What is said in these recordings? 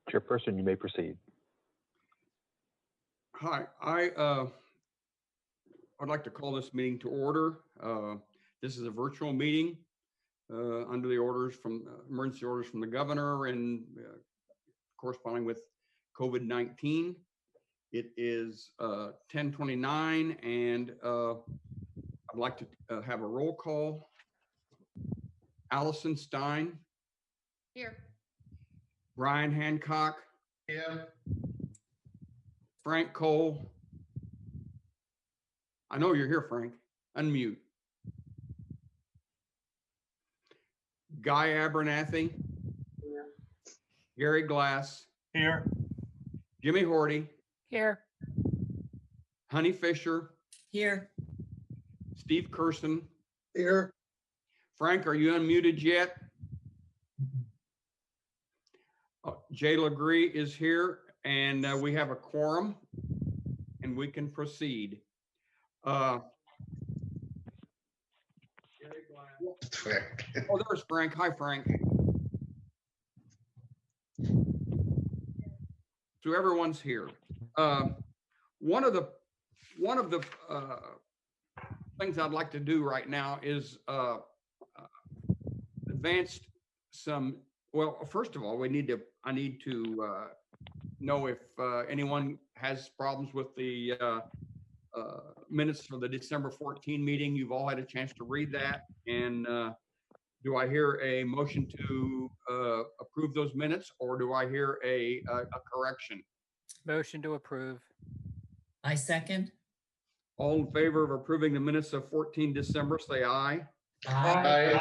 Chairperson, you may proceed. Hi, I'd like to call this meeting to order. This is a virtual meeting under the orders from emergency orders from the governor and corresponding with COVID-19. It is 10:29, and I'd like to have a roll call. Allison Stein. Here. Brian Hancock. Here. Frank Cole. I know you're here, Frank. Unmute. Guy Abernathy. Here. Gary Glass. Here. Jimmy Horty. Here. Honey Fisher. Here. Steve Curson. Here. Frank, are you unmuted yet? Jay Legree is here, and we have a quorum, and we can proceed. Oh, there's Frank. Hi, Frank. So everyone's here. One of the things I'd like to do right now is advance some. Well, first of all, I need to know if anyone has problems with the minutes for the December 14 meeting. You've all had a chance to read that. And do I hear a motion to approve those minutes, or do I hear a correction? Motion to approve. I second. All in favor of approving the minutes of 14 December, say aye. Aye.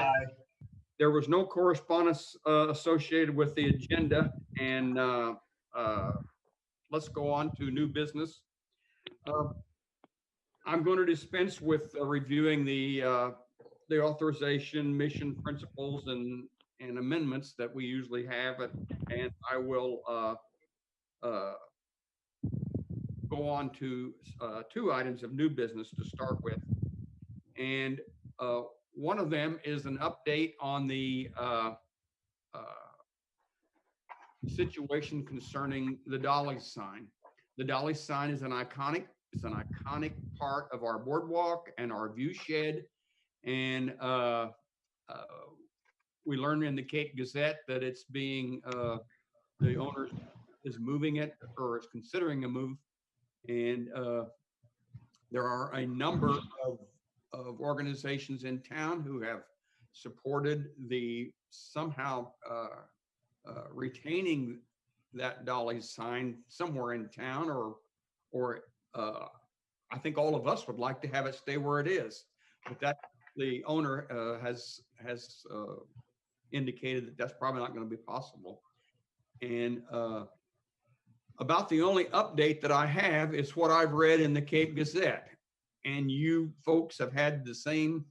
There was no correspondence associated with the agenda, and let's go on to new business. I'm going to dispense with reviewing the authorization, mission, principles, and amendments that we usually have, and I will go on to two items of new business to start with. And one of them is an update on the situation concerning the Dolly sign. The Dolly sign is an iconic part of our boardwalk and our view shed. And we learned in the Cape Gazette that it's being, the owner is moving it, or is considering a move. And there are a number of organizations in town who have supported the somehow retaining that Dolly sign somewhere in town, or I think all of us would like to have it stay where it is, but that the owner has indicated that that's probably not going to be possible. And about the only update that I have is what I've read in the Cape Gazette, and you folks have had the same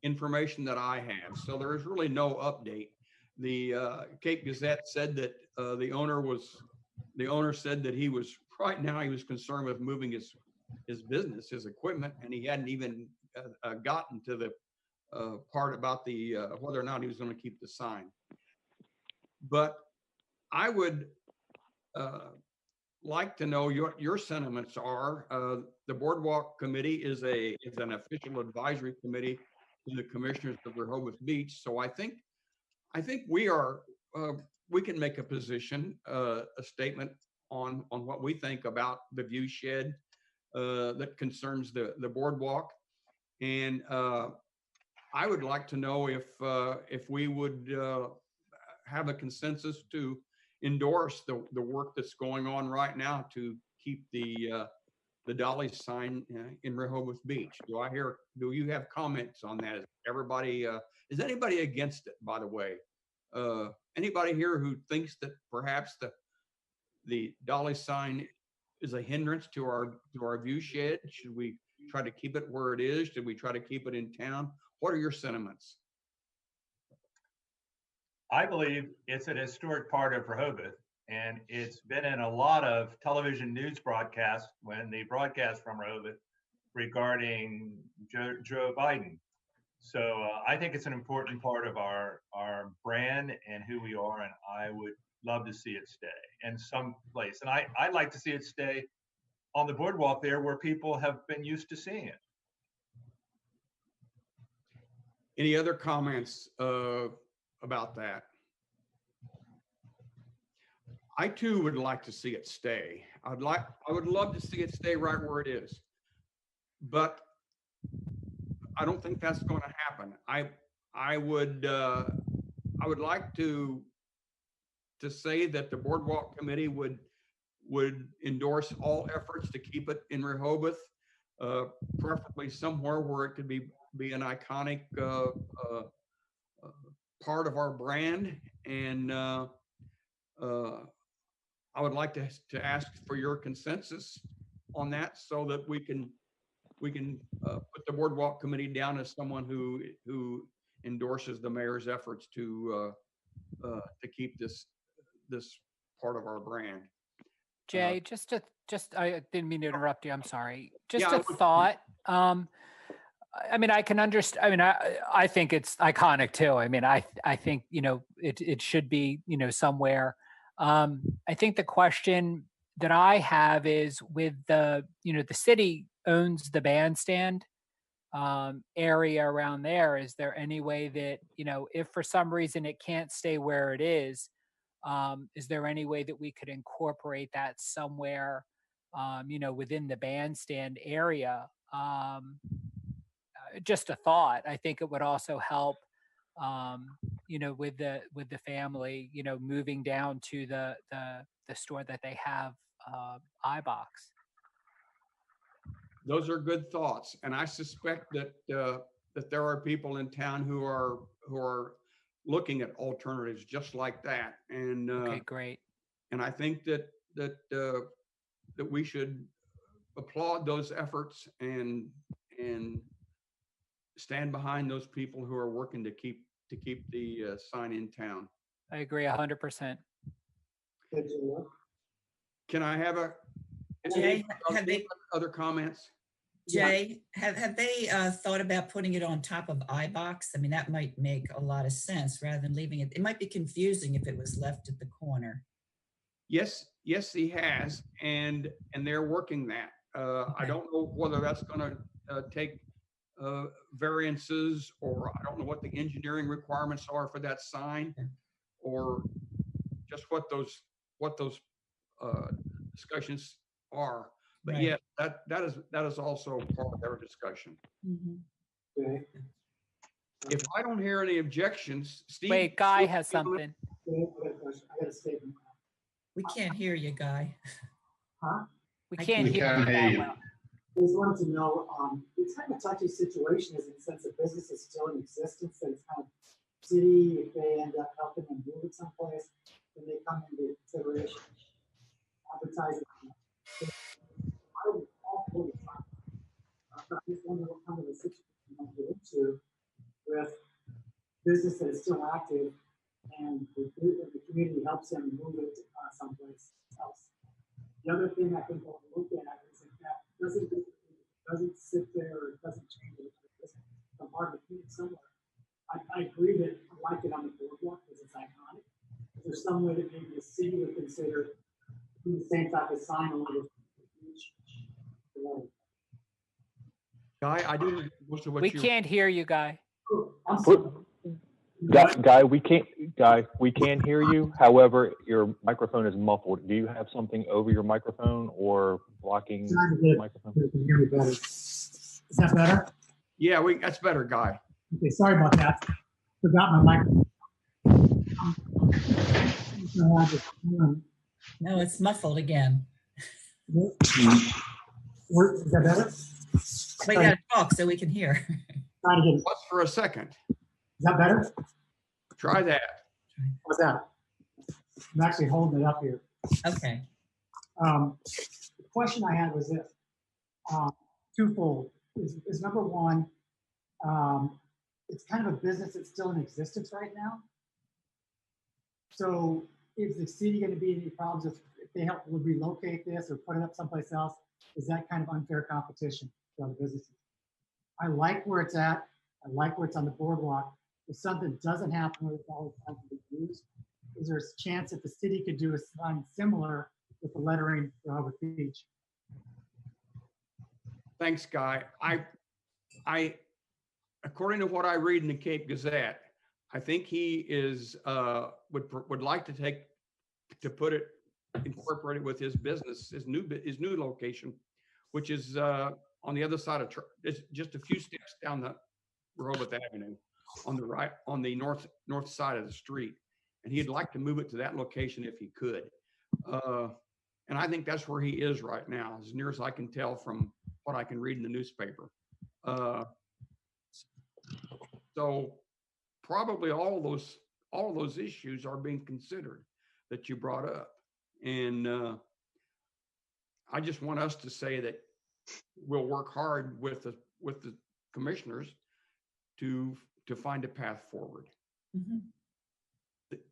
information that I have. So there is really no update. The Cape Gazette said that the owner said that he was right now, he was concerned with moving his business, his equipment, and he hadn't even gotten to the part about the whether or not he was going to keep the sign. But I would like to know your sentiments are. The Boardwalk Committee is an official advisory committee to the commissioners of Rehoboth Beach. So I think we can make a position, a statement on what we think about the view shed that concerns the boardwalk. And I would like to know if we would have a consensus to endorse the work that's going on right now to keep the Dolly sign in Rehoboth Beach. Do you have comments on that? Is anybody against it, by the way? Anybody here who thinks that perhaps the Dolly sign is a hindrance to our view shed? Should we try to keep it where it is? Should we try to keep it in town? What are your sentiments? I believe it's an historic part of Rehoboth, and it's been in a lot of television news broadcasts when they broadcast from Rehoboth regarding Joe Biden. So I think it's an important part of our brand and who we are, and I would love to see it stay in some place. And I'd like to see it stay on the boardwalk there where people have been used to seeing it. Any other comments about that? I too would like to see it stay. I would love to see it stay right where it is, but I don't think that's going to happen. I would like to say that the Boardwalk Committee would endorse all efforts to keep it in Rehoboth, preferably somewhere where it could be an iconic part of our brand. And I would like to ask for your consensus on that, so that we can put the Boardwalk Committee down as someone who endorses the mayor's efforts to keep this part of our brand. Jay, I didn't mean to interrupt you. I'm sorry. Just Yeah, a thought. I mean, I can understand. I mean, I think it's iconic too. I mean, I think, it should be, somewhere. I think the question that I have is with the city owns the bandstand area around there. Is there any way that, if for some reason it can't stay where it is there any way that we could incorporate that somewhere, within the bandstand area? Just a thought. I think it would also help, with the family, moving down to the store that they have, iBox. Those are good thoughts, and I suspect that there are people in town who are looking at alternatives just like that. And Okay, great. And I think that we should applaud those efforts and stand behind those people who are working to keep the sign in town. I agree 100%. Can I have Jay, other comments? Jay, have they thought about putting it on top of iBox? I mean, that might make a lot of sense rather than leaving it. It might be confusing if it was left at the corner. Yes, he has, and they're working that. I don't know whether that's going to take variances, or I don't know what the engineering requirements are for that sign, or just what those discussions are. But Right. yeah, that is also part of their discussion. Mm-hmm. Okay. If I don't hear any objections, Steve. Wait, Guy has something. I got a statement. We can't hear you, Guy. Huh? We I can't can't hear you that well. I just wanted to know, it's kind of a touchy situation, is in the sense that business is still in existence, that it's kind of city, if they end up helping them move it someplace, then they come into consideration. Advertising. I would all for the time. I just wonder what kind of a situation you might get into with business that is still active, and the community helps them move it someplace else. The other thing I think we'll look at is if that doesn't sit there, or it doesn't change it, it's a part of the community somewhere. I agree that I like it on the boardwalk because it's iconic. Is there some way that maybe the city would consider doing the same type of sign on the beach? Guy, I didn't hear most of what We you. can't hear you, Guy. Oh, I'm sorry. Guy, we can't hear you. However, your microphone is muffled. Do you have something over your microphone or blocking the microphone? You can hear me better. Is that better? Yeah, that's better, Guy. Okay, sorry about that. Forgot my microphone. No, it's muffled again. Is that better? We got to talk so we can hear. Trying to get. Pause for a second. Is that better? Try that. What's that? I'm actually holding it up here. Okay. The question I had was this, twofold. Is number one, it's kind of a business that's still in existence right now. So is the city going to be any problems if they would relocate this or put it up someplace else? Is that kind of unfair competition for other businesses? I like where it's at. I like what's on the boardwalk. If something doesn't happen with all the time to be used, is there a chance that the city could do a sign similar with the lettering for Rehoboth Beach? Thanks, Guy. I, according to what I read in the Cape Gazette, I think he is, would like to put it, incorporate it with his business, his new location, which is on the other side of, it's just a few steps down the Rehoboth Avenue on the right, on the north side of the street. And he'd like to move it to that location if he could. And I think that's where he is right now, as near as I can tell from what I can read in the newspaper. So probably all those issues are being considered that you brought up. And I just want us to say that we'll work hard with the commissioners to find a path forward. Mm-hmm.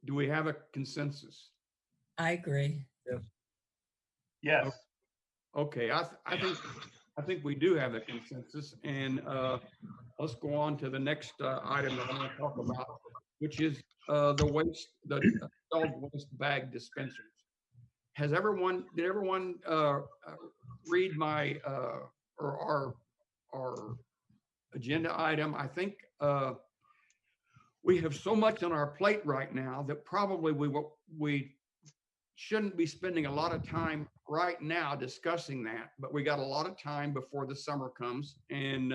Do we have a consensus? I agree. Yes. Yes. Okay, I think we do have a consensus, and let's go on to the next item that I want to talk about, which is the dog waste bag dispensers. Did everyone read my or our agenda item? I think we have so much on our plate right now that probably we shouldn't be spending a lot of time right now discussing that, but we got a lot of time before the summer comes, and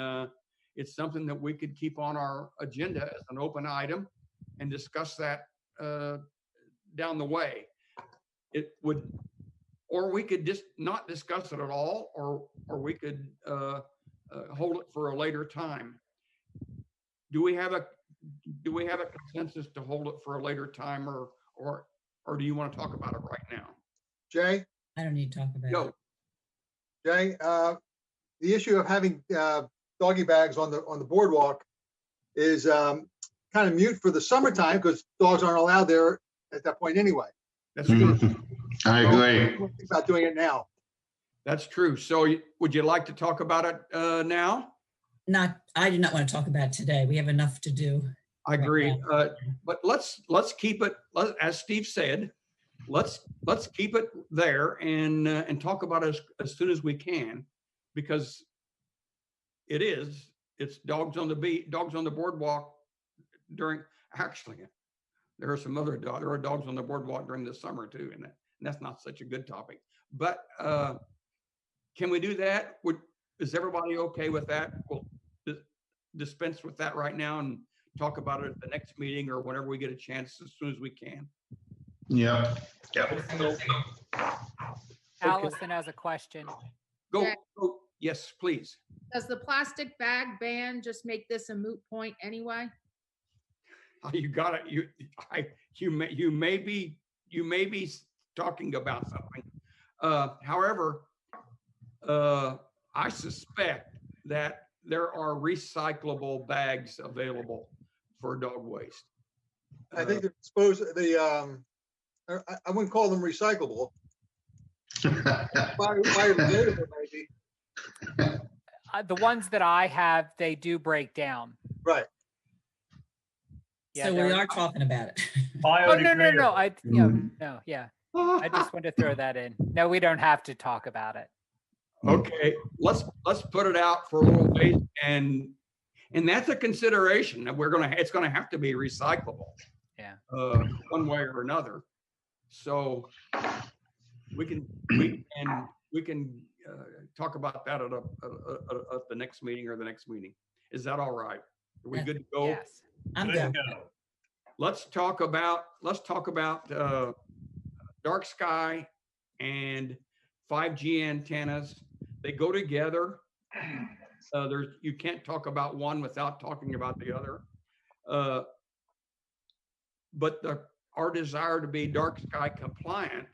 it's something that we could keep on our agenda as an open item and discuss that down the way. It would, or we could just not discuss it at all, or we could hold it for a later time. Do we have a consensus to hold it for a later time, or do you want to talk about it right now? Jay? I don't need to talk about Go. it. Jay, the issue of having doggy bags on the boardwalk is kind of mute for the summertime because dogs aren't allowed there at that point anyway. That's true. I agree. Think about doing it now. That's true. So would you like to talk about it now? I do not want to talk about it today. We have enough to do. I agree. Right But let's keep it, as Steve said, let's keep it there and talk about it as soon as we can, because it's dogs on the beach, dogs on the boardwalk actually, there are some other dogs. There are dogs on the boardwalk during the summer too, and that's not such a good topic. But can we do that? Is everybody okay with that? We'll dispense with that right now and talk about it at the next meeting or whenever we get a chance, as soon as we can. Yeah. Allison has a question. Go. Yeah. Go. Yes, please. Does the plastic bag ban just make this a moot point anyway? You got it. You may be talking about something. However, I suspect that there are recyclable bags available for dog waste. I think they're supposed I wouldn't call them recyclable. Biodegradable maybe. The ones that I have, they do break down. Right. Yeah, So we they're- are talking about it. Oh, no. Mm. No, yeah. I just wanted to throw that in. No, we don't have to talk about it. Okay, let's put it out for a little ways, and that's a consideration that it's gonna have to be recyclable. Yeah. One way or another. So we can talk about that at the next meeting or the next meeting. Is that all right? Are we good to go? Yes. I'm Good to good. go. Let's talk about dark sky and 5G antennas. They go together. You can't talk about one without talking about the other. But our desire to be dark sky compliant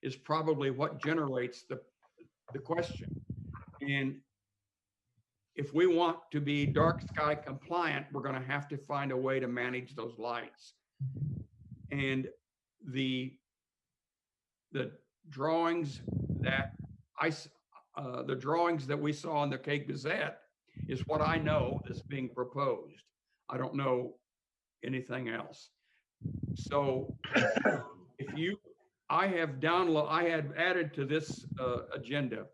is probably what generates the question. And if we want to be dark sky compliant, we're going to have to find a way to manage those lights. And the drawings that we saw in the Cape Gazette is what I know is being proposed. I don't know anything else. So I had added to this agenda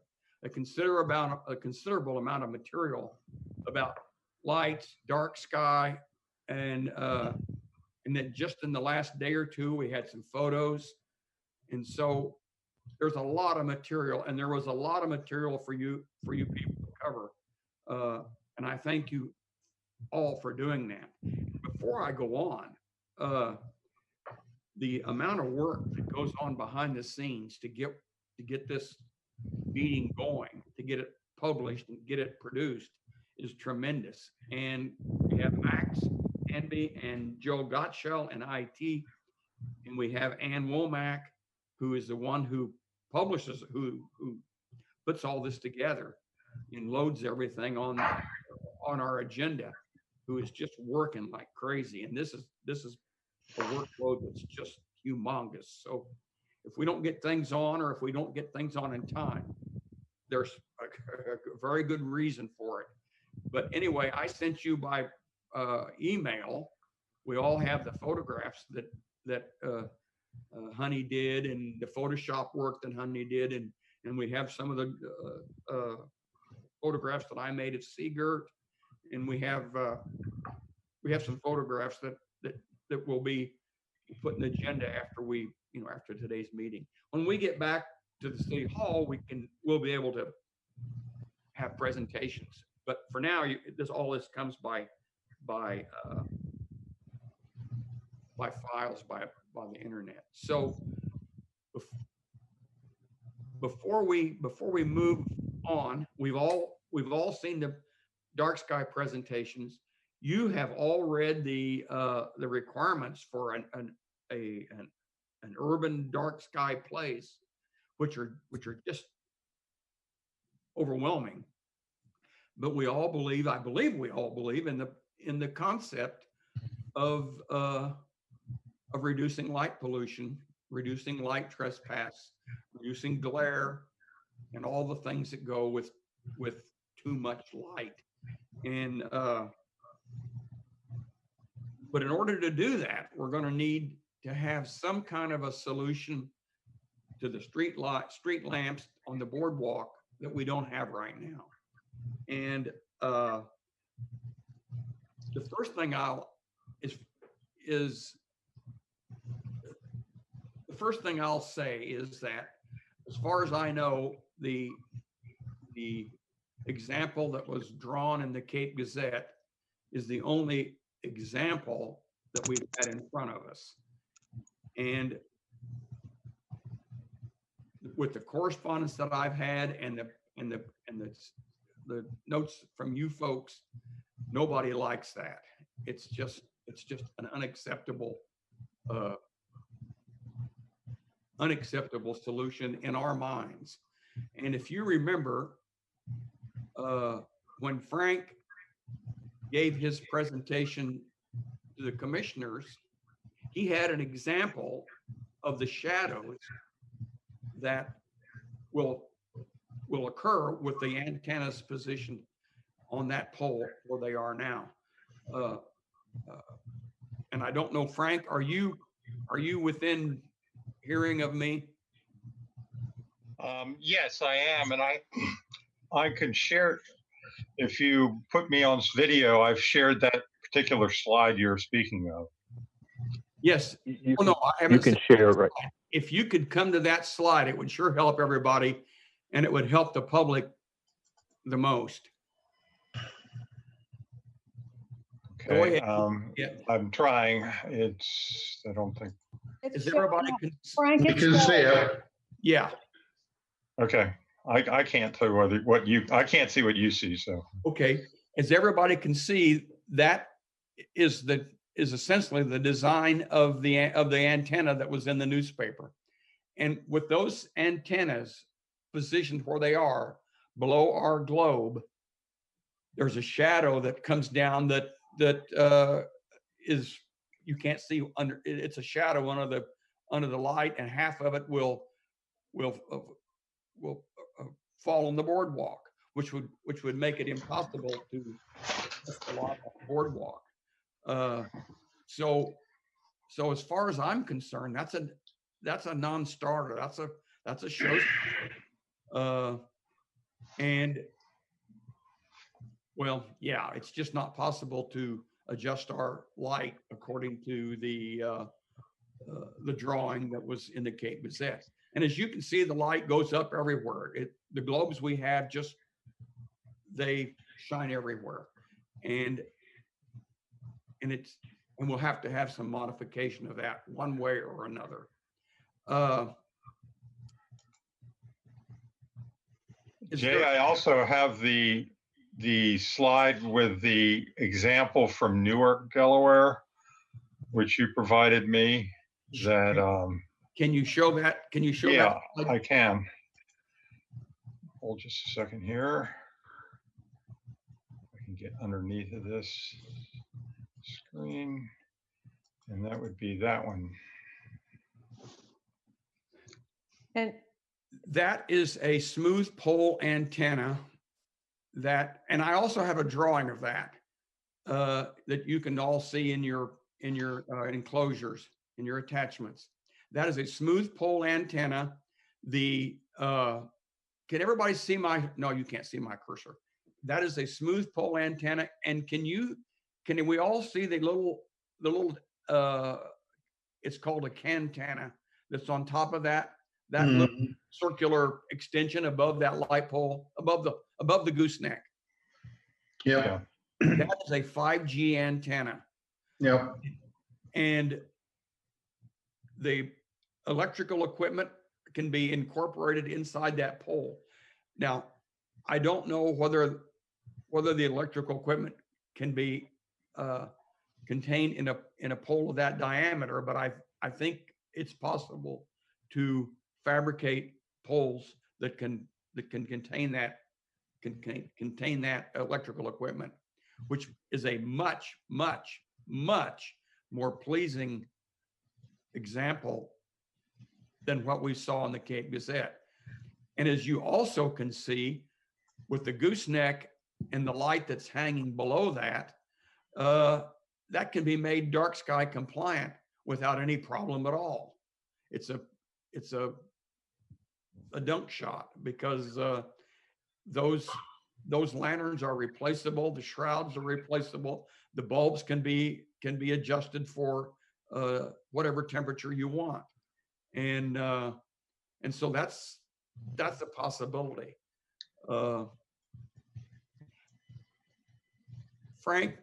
a considerable amount of material about lights, dark sky, and then just in the last day or two, we had some photos. And so there's a lot of material, and there was a lot of material for you people to cover. And I thank you all for doing that. Before I go on, the amount of work that goes on behind the scenes to get this meeting going, to get it published and get it produced is tremendous. And we have Max Anby and Joe Gottschall in IT, and we have Ann Womack, who is the one who publishes, who puts all this together and loads everything on our agenda, who is just working like crazy. And this is a workload that's just humongous. So if we don't get things on, or if we don't get things on in time, there's a very good reason for it. But anyway, I sent you by email. We all have the photographs that Honey did, and the Photoshop work that Honey did, and we have some of the photographs that I made at Seagirt, and we have some photographs that will be put in the agenda after today's meeting. When we get back to the city hall, we'll be able to have presentations. But for now, all this comes by files, by the internet. So before we move on, we've all seen the dark sky presentations. You have all read the requirements for an urban dark sky place, which are just overwhelming. But I believe we all believe in the concept of reducing light pollution, reducing light trespass, reducing glare, and all the things that go with too much light. And but in order to do that, we're going to need to have some kind of a solution to the street lamps on the boardwalk that we don't have right now. And the first thing I'll say is that, as far as I know, the example that was drawn in the Cape Gazette is the only example that we've had in front of us. And with the correspondence that I've had and the notes from you folks, nobody likes that. It's just an unacceptable solution in our minds. And if you remember, when Frank gave his presentation to the commissioners, he had an example of the shadows that will occur with the antennas positioned on that pole where they are now. And I don't know, Frank, are you within hearing of me? Yes, I am, and I can share. If you put me on video, I've shared that particular slide you're speaking of. Yes. You can share, right? If you could come to that slide, it would sure help everybody, and it would help the public the most. Okay. Yeah. I'm trying. I don't think. Is everybody Frank, you can see it. Yeah. Okay. I can't tell I can't see what you see. So. Okay. As everybody can see, that is essentially the design of the antenna that was in the newspaper. And with those antennas positioned where they are below our globe, there's a shadow that comes down that is, you can't see under. It's a shadow under the light, and half of it will fall on the boardwalk. which would make it impossible to test the lot on the boardwalk. So as far as I'm concerned, that's a non-starter. That's a show. And well, yeah, it's just not possible to adjust our light according to the drawing that was in the Cape Gazette. And as you can see, the light goes up everywhere. The globes we have they shine everywhere, and we'll have to have some modification of that one way or another. Jay, I also have the slide with the example from Newark, Delaware, which you provided me. That can you show that? Can you show yeah, that? I can. Hold just a second here. I can get underneath of this screen, and that would be that one. And that is a smooth pole antenna and I also have a drawing of that that you can all see in your enclosures, in your attachments. That is a smooth pole antenna. Can everybody see no, you can't see my cursor. That is a smooth pole antenna. And can we all see the little it's called a cantenna that's on top of that little circular extension above that light pole, above the gooseneck. Yeah. That is a 5G antenna. Yep. And the electrical equipment can be incorporated inside that pole. Now, I don't know whether the electrical equipment can be contained in a pole of that diameter, but I think it's possible to fabricate poles that can contain that electrical equipment, which is a much more pleasing example than what we saw in the Cape Gazette. And as you also can see, with the gooseneck and the light that's hanging below that, that can be made dark sky compliant without any problem at all. It's a dunk shot because those lanterns are replaceable, the shrouds are replaceable, the bulbs can be adjusted for whatever temperature you want, and so that's a possibility. Frank,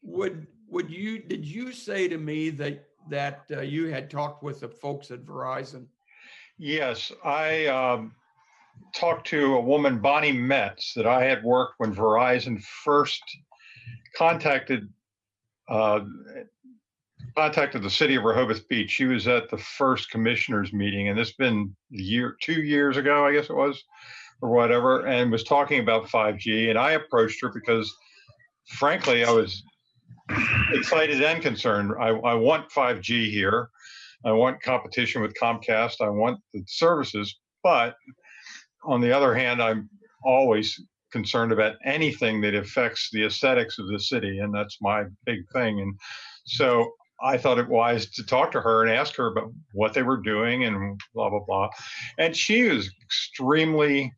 did you say to me that you had talked with the folks at Verizon? Yes, I talked to a woman, Bonnie Metz, that I had worked when Verizon first contacted the city of Rehoboth Beach. She was at the first commissioners meeting, and it's been 2 years ago, I guess it was, or whatever, and was talking about 5G. And I approached her because, frankly, I was excited and concerned. I want 5G here. I want competition with Comcast. I want the services. But on the other hand, I'm always concerned about anything that affects the aesthetics of the city. And that's my big thing. And so I thought it wise to talk to her and ask her about what they were doing and blah, blah, blah. And she was extremely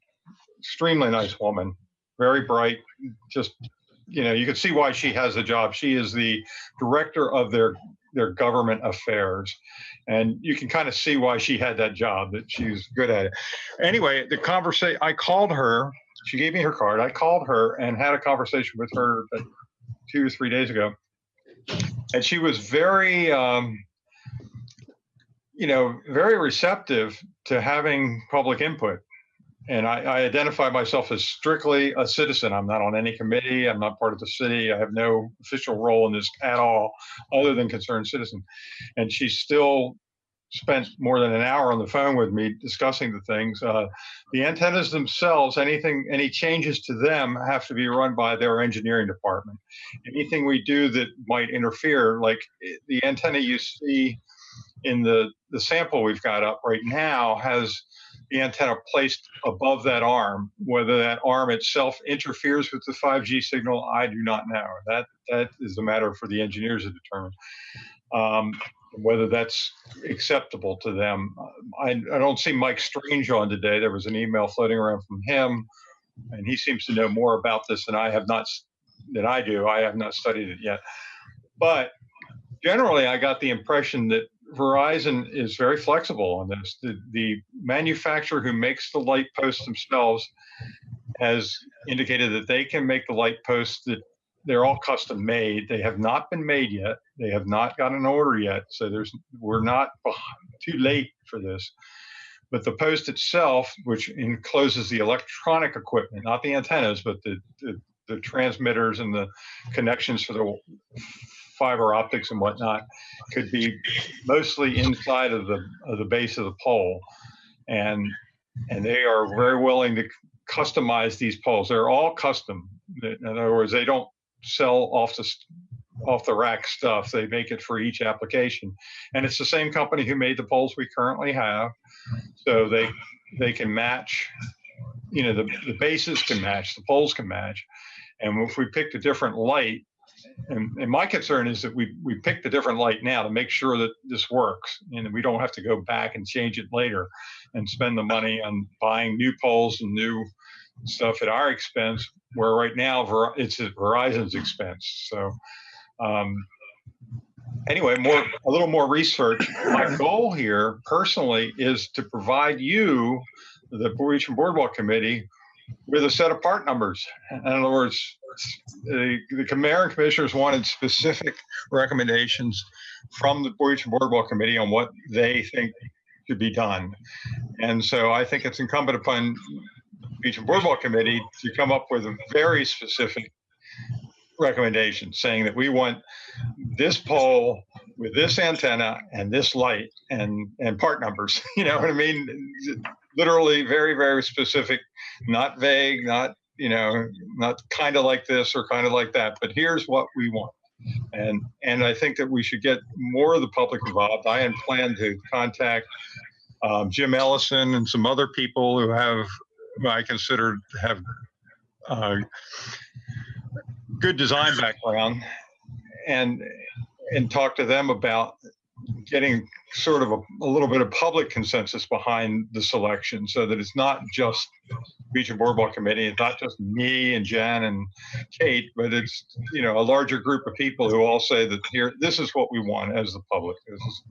nice woman, very bright, just, you could see why she has the job. She is the director of their government affairs. And you can kind of see why she had that job, that she's good at it. Anyway, the conversation, I called her, she gave me her card. I called her and had a conversation with her 2 or 3 days ago. And she was very, very receptive to having public input. And I identify myself as strictly a citizen. I'm not on any committee. I'm not part of the city. I have no official role in this at all, other than concerned citizen. And she still spent more than an hour on the phone with me discussing the things. The antennas themselves, any changes to them have to be run by their engineering department. Anything we do that might interfere, like the antenna you see in the sample we've got up right now, has the antenna placed above that arm. Whether that arm itself interferes with the 5G signal, I do not know. That is a matter for the engineers to determine. Whether that's acceptable to them. I don't see Mike Strange on today. There was an email floating around from him, and he seems to know more about this than I do. I have not studied it yet. But generally, I got the impression that Verizon is very flexible on this. The manufacturer who makes the light posts themselves has indicated that they can make the light posts that they're all custom made. They have not been made yet. They have not got an order yet. So we're not too late for this. But the post itself, which encloses the electronic equipment, not the antennas, but the transmitters and the connections for the fiber optics and whatnot, could be mostly inside of the base of the pole. And they are very willing to customize these poles. They're all custom. In other words, they don't sell off the rack stuff. They make it for each application. And it's the same company who made the poles we currently have. So they can match, the bases can match, the poles can match. And if we picked a different light, and my concern is that we picked a different light now to make sure that this works, and we don't have to go back and change it later and spend the money on buying new poles and new stuff at our expense, where right now it's at Verizon's expense. So anyway, a little more research. My goal here personally is to provide you, the Beach and Boardwalk Committee, with a set of part numbers. In other words, the mayor and commissioners wanted specific recommendations from the Beach and Boardwalk Committee on what they think should be done. And so I think it's incumbent upon the Beach and Boardwalk Committee to come up with a very specific recommendation saying that we want this pole with this antenna and this light and part numbers. You know what I mean? Literally very, very specific, not vague, not kind of like this or kind of like that, but here's what we want. And I think that we should get more of the public involved. I had planned to contact Jim Ellison and some other people who I consider have good design background and talk to them about getting sort of a little bit of public consensus behind the selection, so that it's not just Beach and Boardwalk Committee, it's not just me and Jen and Kate, but it's a larger group of people who all say that this is what we want as the public. This is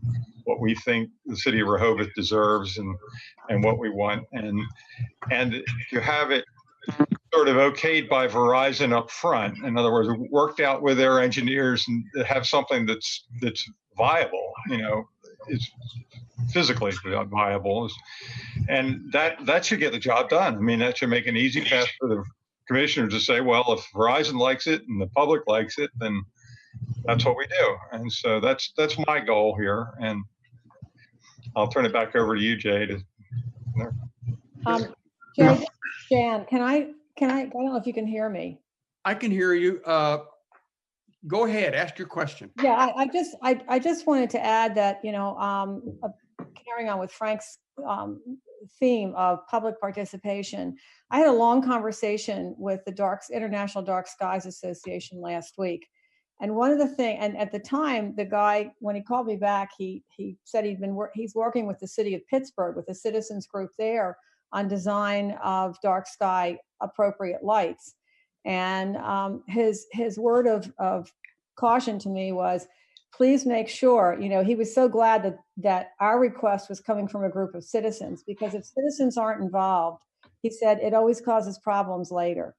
what we think the city of Rehoboth deserves and what we want, and to have it sort of okayed by Verizon up front. In other words, worked out with their engineers and have something that's viable, it's physically viable, and that should get the job done. I mean, that should make an easy path for the commissioners to say, well, if Verizon likes it and the public likes it, then that's what we do. And so that's my goal here. And I'll turn it back over to you, Jay. Jay, Jan, I don't know if you can hear me. I can hear you. Go ahead, ask your question. Yeah, I just wanted to add that, carrying on with Frank's theme of public participation, I had a long conversation with the International Dark Skies Association last week. And one of the things, and at the time, the guy, when he called me back, he said he's working with the city of Pittsburgh, with a citizens group there, on design of dark sky appropriate lights. And his word of caution to me was, please make sure, he was so glad that our request was coming from a group of citizens, because if citizens aren't involved, he said, it always causes problems later.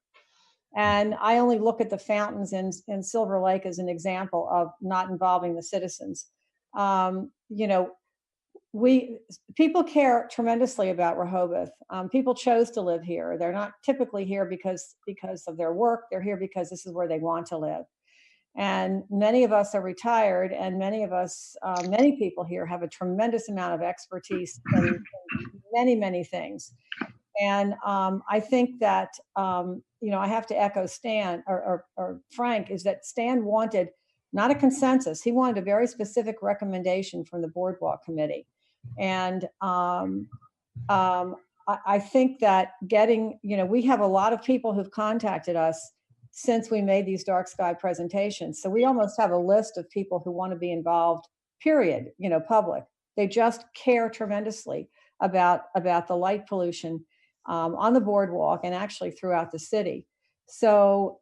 And I only look at the fountains in Silver Lake as an example of not involving the citizens. People care tremendously about Rehoboth. People chose to live here. They're not typically here because of their work. They're here because this is where they want to live. And many of us are retired, and many people here have a tremendous amount of expertise in many, many things. And I think that, I have to echo Stan or Frank, is that Stan wanted not a consensus. He wanted a very specific recommendation from the Boardwalk Committee. And I think that getting, we have a lot of people who've contacted us since we made these dark sky presentations. So we almost have a list of people who want to be involved, period, public. They just care tremendously about the light pollution on the boardwalk and actually throughout the city. So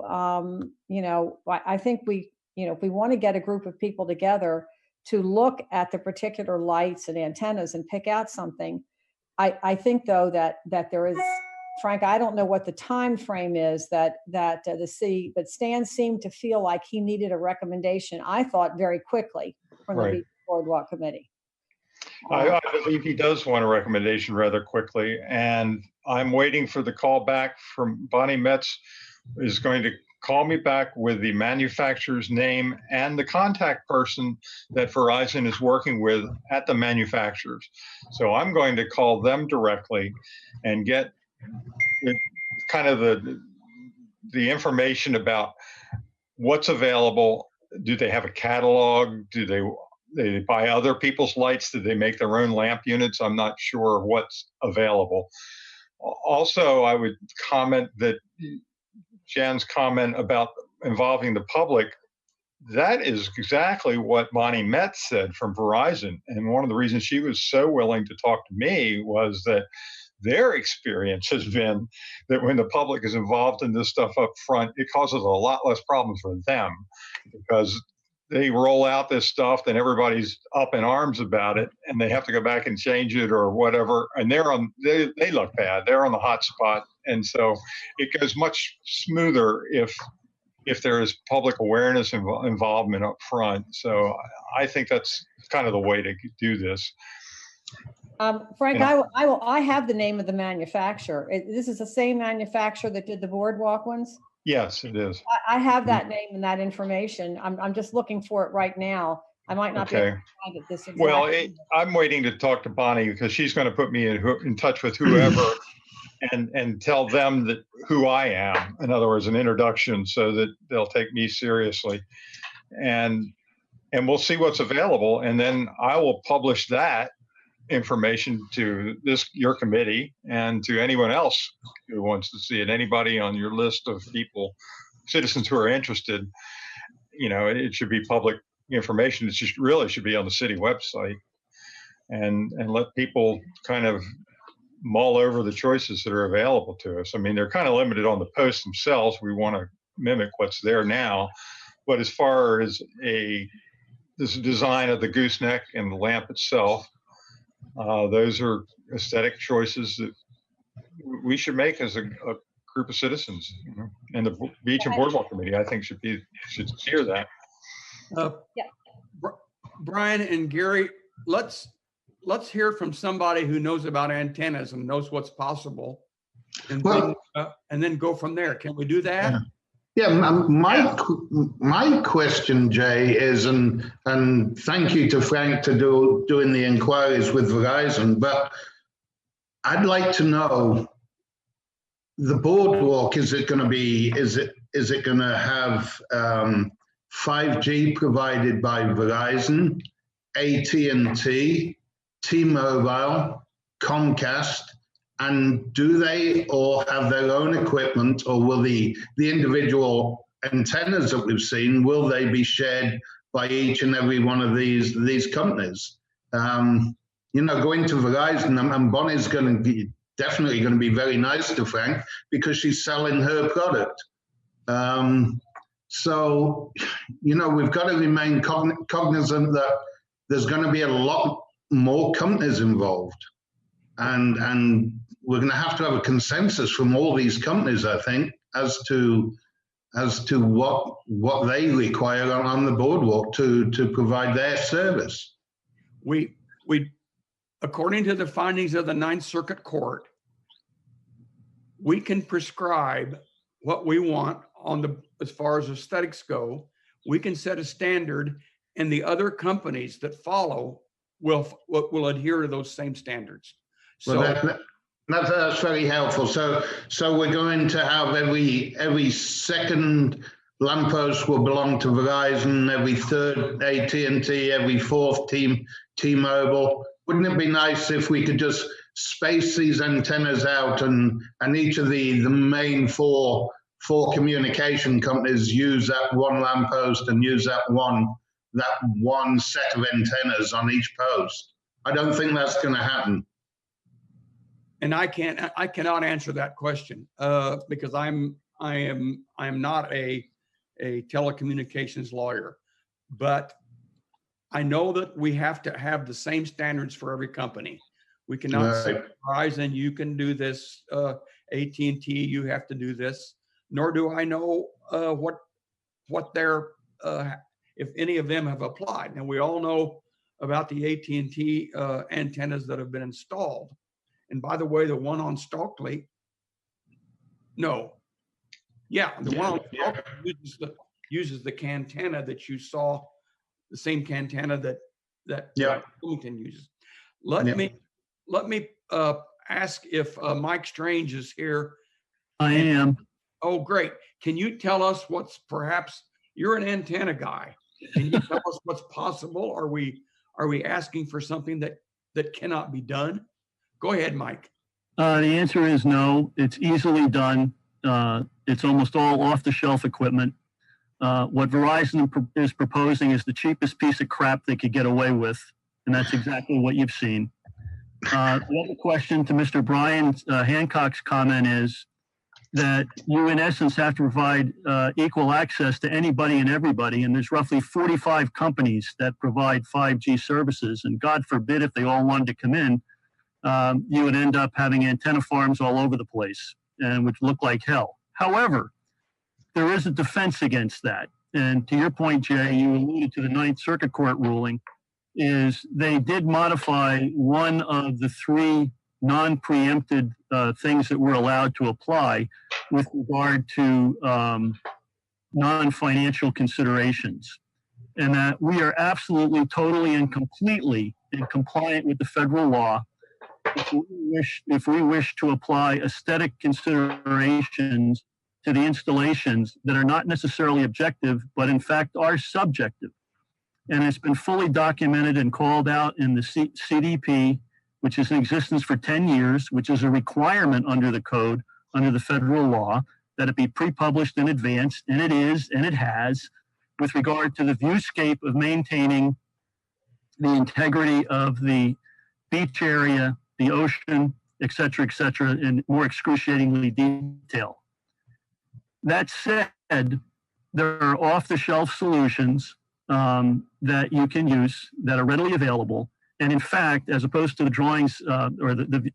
I think if we want to get a group of people together to look at the particular lights and antennas and pick out something, I think though that there is, Frank, I don't know what the time frame is that the city, but Stan seemed to feel like he needed a recommendation, I thought, very quickly from the Beach Boardwalk Committee. I believe he does want a recommendation rather quickly, and I'm waiting for the call back from Bonnie Metz is going to call me back with the manufacturer's name and the contact person that Verizon is working with at the manufacturers. So I'm going to call them directly and get kind of the information about what's available. Do they have a catalog? Do they buy other people's lights? Do they make their own lamp units? I'm not sure what's available. Also, I would comment that Jan's comment about involving the public, that is exactly what Bonnie Metz said from Verizon. And one of the reasons she was so willing to talk to me was that their experience has been that when the public is involved in this stuff up front, it causes a lot less problems for them, because they roll out this stuff, then everybody's up in arms about it, and they have to go back and change it or whatever. And they look bad. They're on the hot spot. And so it goes much smoother if there is public awareness and involvement up front. So I think that's kind of the way to do this. Frank, I have the name of the manufacturer. This is the same manufacturer that did the boardwalk ones? Yes, it is. I have that name and that information. I'm just looking for it right now. I might not be able to find it this exact moment. I'm waiting to talk to Bonnie because she's going to put me in touch with whoever and tell them that who I am. In other words, an introduction, so that they'll take me seriously. And we'll see what's available. And then I will publish that information to your committee and to anyone else who wants to see it. Anybody on your list of people, citizens who are interested, it should be public information. It just really should be on the city website, and let people kind of mull over the choices that are available to us. I mean, they're kind of limited on the posts themselves. We want to mimic what's there now, but as far as this design of the gooseneck and the lamp itself, those are aesthetic choices that we should make as a group of citizens. And the Beach and Boardwalk Committee, I think, should hear that. Brian and Gary, let's hear from somebody who knows about antennas and knows what's possible, and then go from there. Can we do that? Yeah, my question, Jay, is, and thank you to Frank to doing the inquiries with Verizon, but I'd like to know the boardwalk. Is it going to have 5G provided by Verizon, AT&T, T-Mobile, Comcast? And do they all have their own equipment, or will the individual antennas that we've seen, will they be shared by each and every one of these companies? Going to Verizon, and Bonnie's definitely going to be very nice to Frank because she's selling her product. So, we've got to remain cognizant that there's going to be a lot more companies involved. And we're going to have a consensus from all these companies, I think, as to what they require on the boardwalk to provide their service. We according to the findings of the Ninth Circuit Court, we can prescribe what we want as far as aesthetics go. We can set a standard, and the other companies that follow will adhere to those same standards. So that's very helpful. So we're going to have every second lamppost will belong to Verizon, every third AT&T, every fourth T-Mobile. Wouldn't it be nice if we could just space these antennas out, and each of the main four communication companies use that one lamppost and use that one set of antennas on each post. I don't think that's going to happen. And I cannot answer that question because I am not a telecommunications lawyer, but I know that we have to have the same standards for every company. We cannot say Verizon, you can do this, AT&T, you have to do this. Nor do I know what their if any of them have applied. And we all know about the AT&T antennas that have been installed. And by the way, the one on Stokely, no. Yeah, the one on Stokely uses the cantana that you saw, the same cantana that Wilmington uses. Let me ask if Mike Strange is here. I am. Oh, great. Can you tell us what's perhaps, you're an antenna guy. Can you tell us what's possible? Are we asking for something that cannot be done? Go ahead, Mike. The answer is no. It's easily done. It's almost all off-the-shelf equipment. What Verizon is proposing is the cheapest piece of crap they could get away with, and that's exactly what you've seen. The other question to Mr. Brian Hancock's comment is that you, in essence, have to provide equal access to anybody and everybody, and there's roughly 45 companies that provide 5G services, and God forbid if they all wanted to come in, you would end up having antenna farms all over the place, and which look like hell. However, there is a defense against that. And to your point, Jay, you alluded to the Ninth Circuit Court ruling, is they did modify one of the three non-preempted things that were allowed to apply with regard to non-financial considerations. And that we are absolutely, totally, and completely in compliant with the federal law if we wish to apply aesthetic considerations to the installations that are not necessarily objective, but in fact are subjective. And it's been fully documented and called out in the CDP, which is in existence for 10 years, which is a requirement under the code, under the federal law, that it be pre-published in advance, and it is, and it has, with regard to the viewscape of maintaining the integrity of the beach area, the ocean, et cetera, in more excruciatingly detail. That said, there are off-the-shelf solutions that you can use that are readily available. And in fact, as opposed to the drawings or the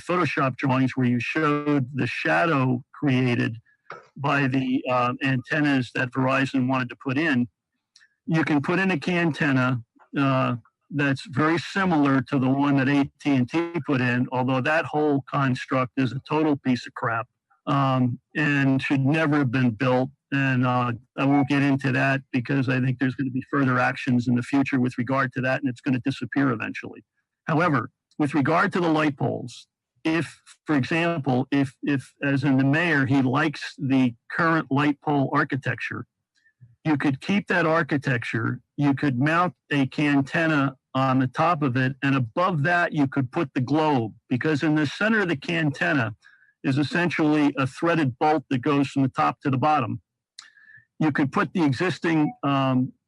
Photoshop drawings where you showed the shadow created by the antennas that Verizon wanted to put in, you can put in a cantenna that's very similar to the one that AT&T put in, although that whole construct is a total piece of crap and should never have been built. And I won't get into that because I think there's going to be further actions in the future with regard to that, and it's going to disappear eventually. However, with regard to the light poles, if, for example, if as in the mayor, he likes the current light pole architecture, you could keep that architecture, you could mount a cantenna on the top of it, and above that you could put the globe, because in the center of the cantenna is essentially a threaded bolt that goes from the top to the bottom. You could put the existing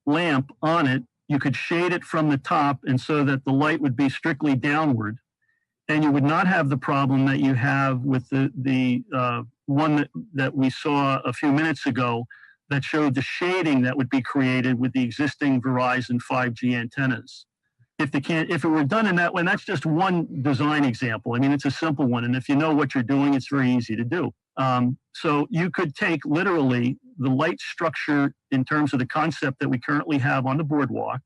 lamp on it, you could shade it from the top, and so that the light would be strictly downward, and you would not have the problem that you have with the one that we saw a few minutes ago that showed the shading that would be created with the existing Verizon 5G antennas. If it were done in that way, that's just one design example. I mean, it's a simple one, and if you know what you're doing, it's very easy to do. So you could take literally the light structure in terms of the concept that we currently have on the boardwalk,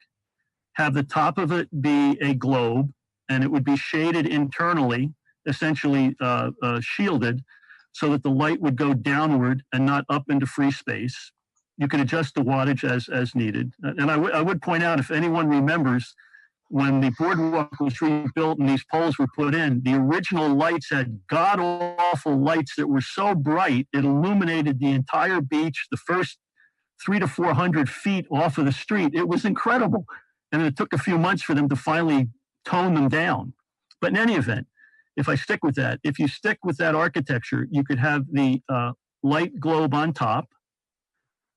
have the top of it be a globe, and it would be shaded internally, essentially shielded, so that the light would go downward and not up into free space. You could adjust the wattage as needed. And I would point out, if anyone remembers, when the boardwalk was rebuilt and these poles were put in, the original lights had god-awful lights that were so bright, it illuminated the entire beach, the first 300 to 400 feet off of the street. It was incredible. And it took a few months for them to finally tone them down. But in any event, if I stick with that, if you stick with that architecture, you could have the light globe on top,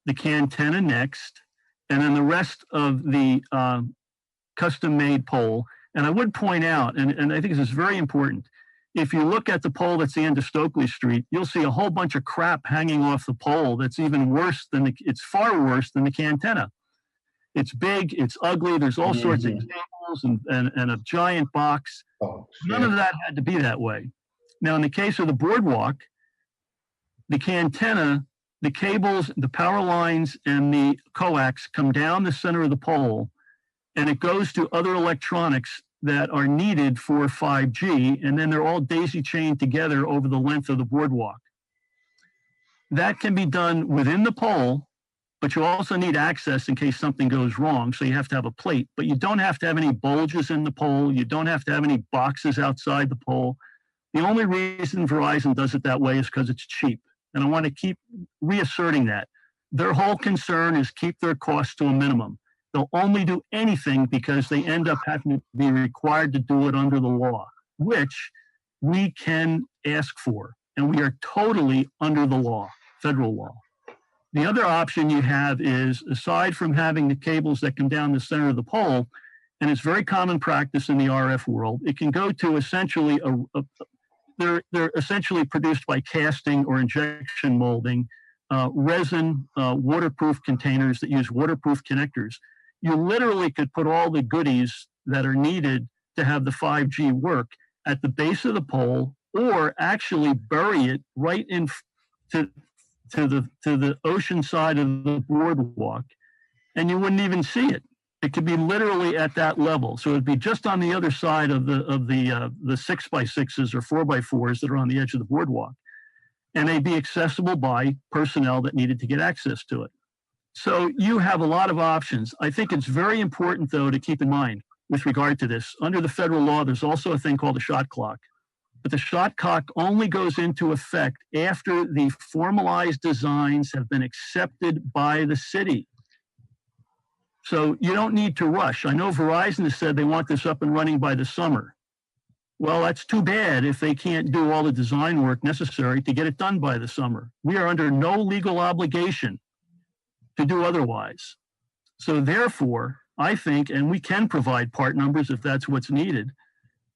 the cantenna next, and then the rest of the custom-made pole. And I would point out, and I think this is very important, if you look at the pole that's the end of Stokely Street, you'll see a whole bunch of crap hanging off the pole that's even worse than it's far worse than the cantenna. It's big, it's ugly, there's all sorts of cables and a giant box. None of that had to be that way. Now, in the case of the boardwalk, the cantenna, the cables, the power lines, and the coax come down the center of the pole, and it goes to other electronics that are needed for 5G, and then they're all daisy chained together over the length of the boardwalk. That can be done within the pole, but you also need access in case something goes wrong, so you have to have a plate. But you don't have to have any bulges in the pole. You don't have to have any boxes outside the pole. The only reason Verizon does it that way is because it's cheap. And I want to keep reasserting that. Their whole concern is keep their costs to a minimum. They'll only do anything because they end up having to be required to do it under the law, which we can ask for. And we are totally under the law, federal law. The other option you have is, aside from having the cables that come down the center of the pole, and it's very common practice in the RF world, it can go to essentially they're essentially produced by casting or injection molding, resin, waterproof containers that use waterproof connectors. You literally could put all the goodies that are needed to have the 5G work at the base of the pole, or actually bury it right to the ocean side of the boardwalk, and you wouldn't even see it. It could be literally at that level. So it'd be just on the other side of the 6x6s or 4x4s that are on the edge of the boardwalk, and they'd be accessible by personnel that needed to get access to it. So you have a lot of options. I think it's very important, though, to keep in mind with regard to this. Under the federal law, there's also a thing called a shot clock. But the shot clock only goes into effect after the formalized designs have been accepted by the city. So you don't need to rush. I know Verizon has said they want this up and running by the summer. Well, that's too bad if they can't do all the design work necessary to get it done by the summer. We are under no legal obligation to do otherwise. So therefore, I think, and we can provide part numbers if that's what's needed,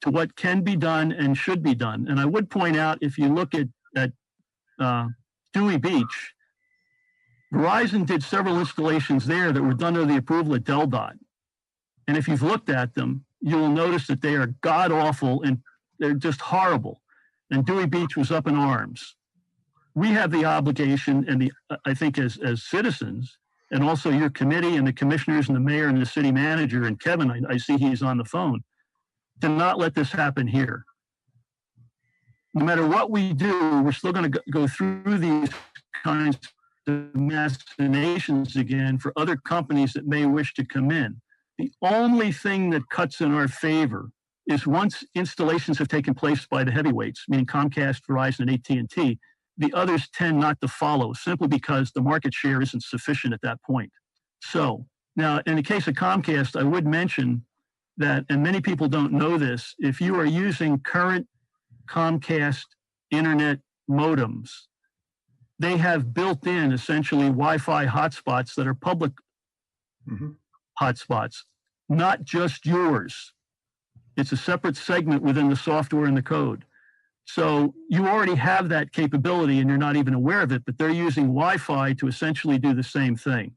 to what can be done and should be done. And I would point out, if you look at Dewey Beach, Verizon did several installations there that were done under the approval of DelDOT. And if you've looked at them, you will notice that they are god-awful and they're just horrible. And Dewey Beach was up in arms. We have the obligation, and I think as citizens, and also your committee and the commissioners and the mayor and the city manager, and Kevin, I see he's on the phone, to not let this happen here. No matter what we do, we're still going to go through these kinds of machinations again for other companies that may wish to come in. The only thing that cuts in our favor is once installations have taken place by the heavyweights, meaning Comcast, Verizon, and AT&T, the others tend not to follow, simply because the market share isn't sufficient at that point. So now, in the case of Comcast, I would mention that, and many people don't know this, if you are using current Comcast internet modems, they have built in essentially Wi-Fi hotspots that are public hotspots, not just yours. It's a separate segment within the software and the code. So you already have that capability and you're not even aware of it, but they're using Wi-Fi to essentially do the same thing.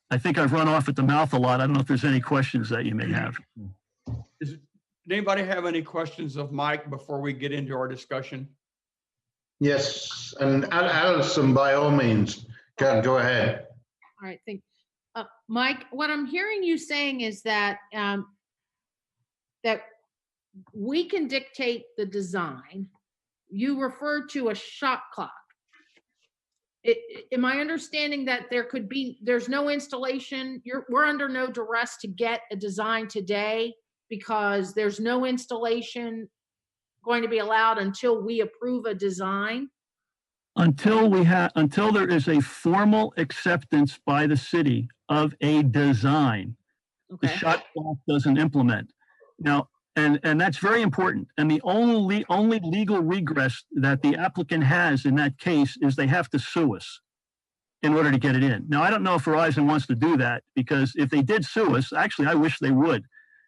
I think I've run off at the mouth a lot. I don't know if there's any questions that you may have. Does anybody have any questions of Mike before we get into our discussion? Yes, and Alison, by all means, go ahead. All right, thank you. Mike, what I'm hearing you saying is that that we can dictate the design. You refer to a shot clock. Am I understanding that there's no installation? We're under no duress to get a design today because there's no installation going to be allowed until we approve a design? Until there is a formal acceptance by the city of a design, Okay. the shot clock doesn't implement. Now, And that's very important. And the only legal regress that the applicant has in that case is they have to sue us in order to get it in. Now, I don't know if Verizon wants to do that, because if they did sue us, actually, I wish they would,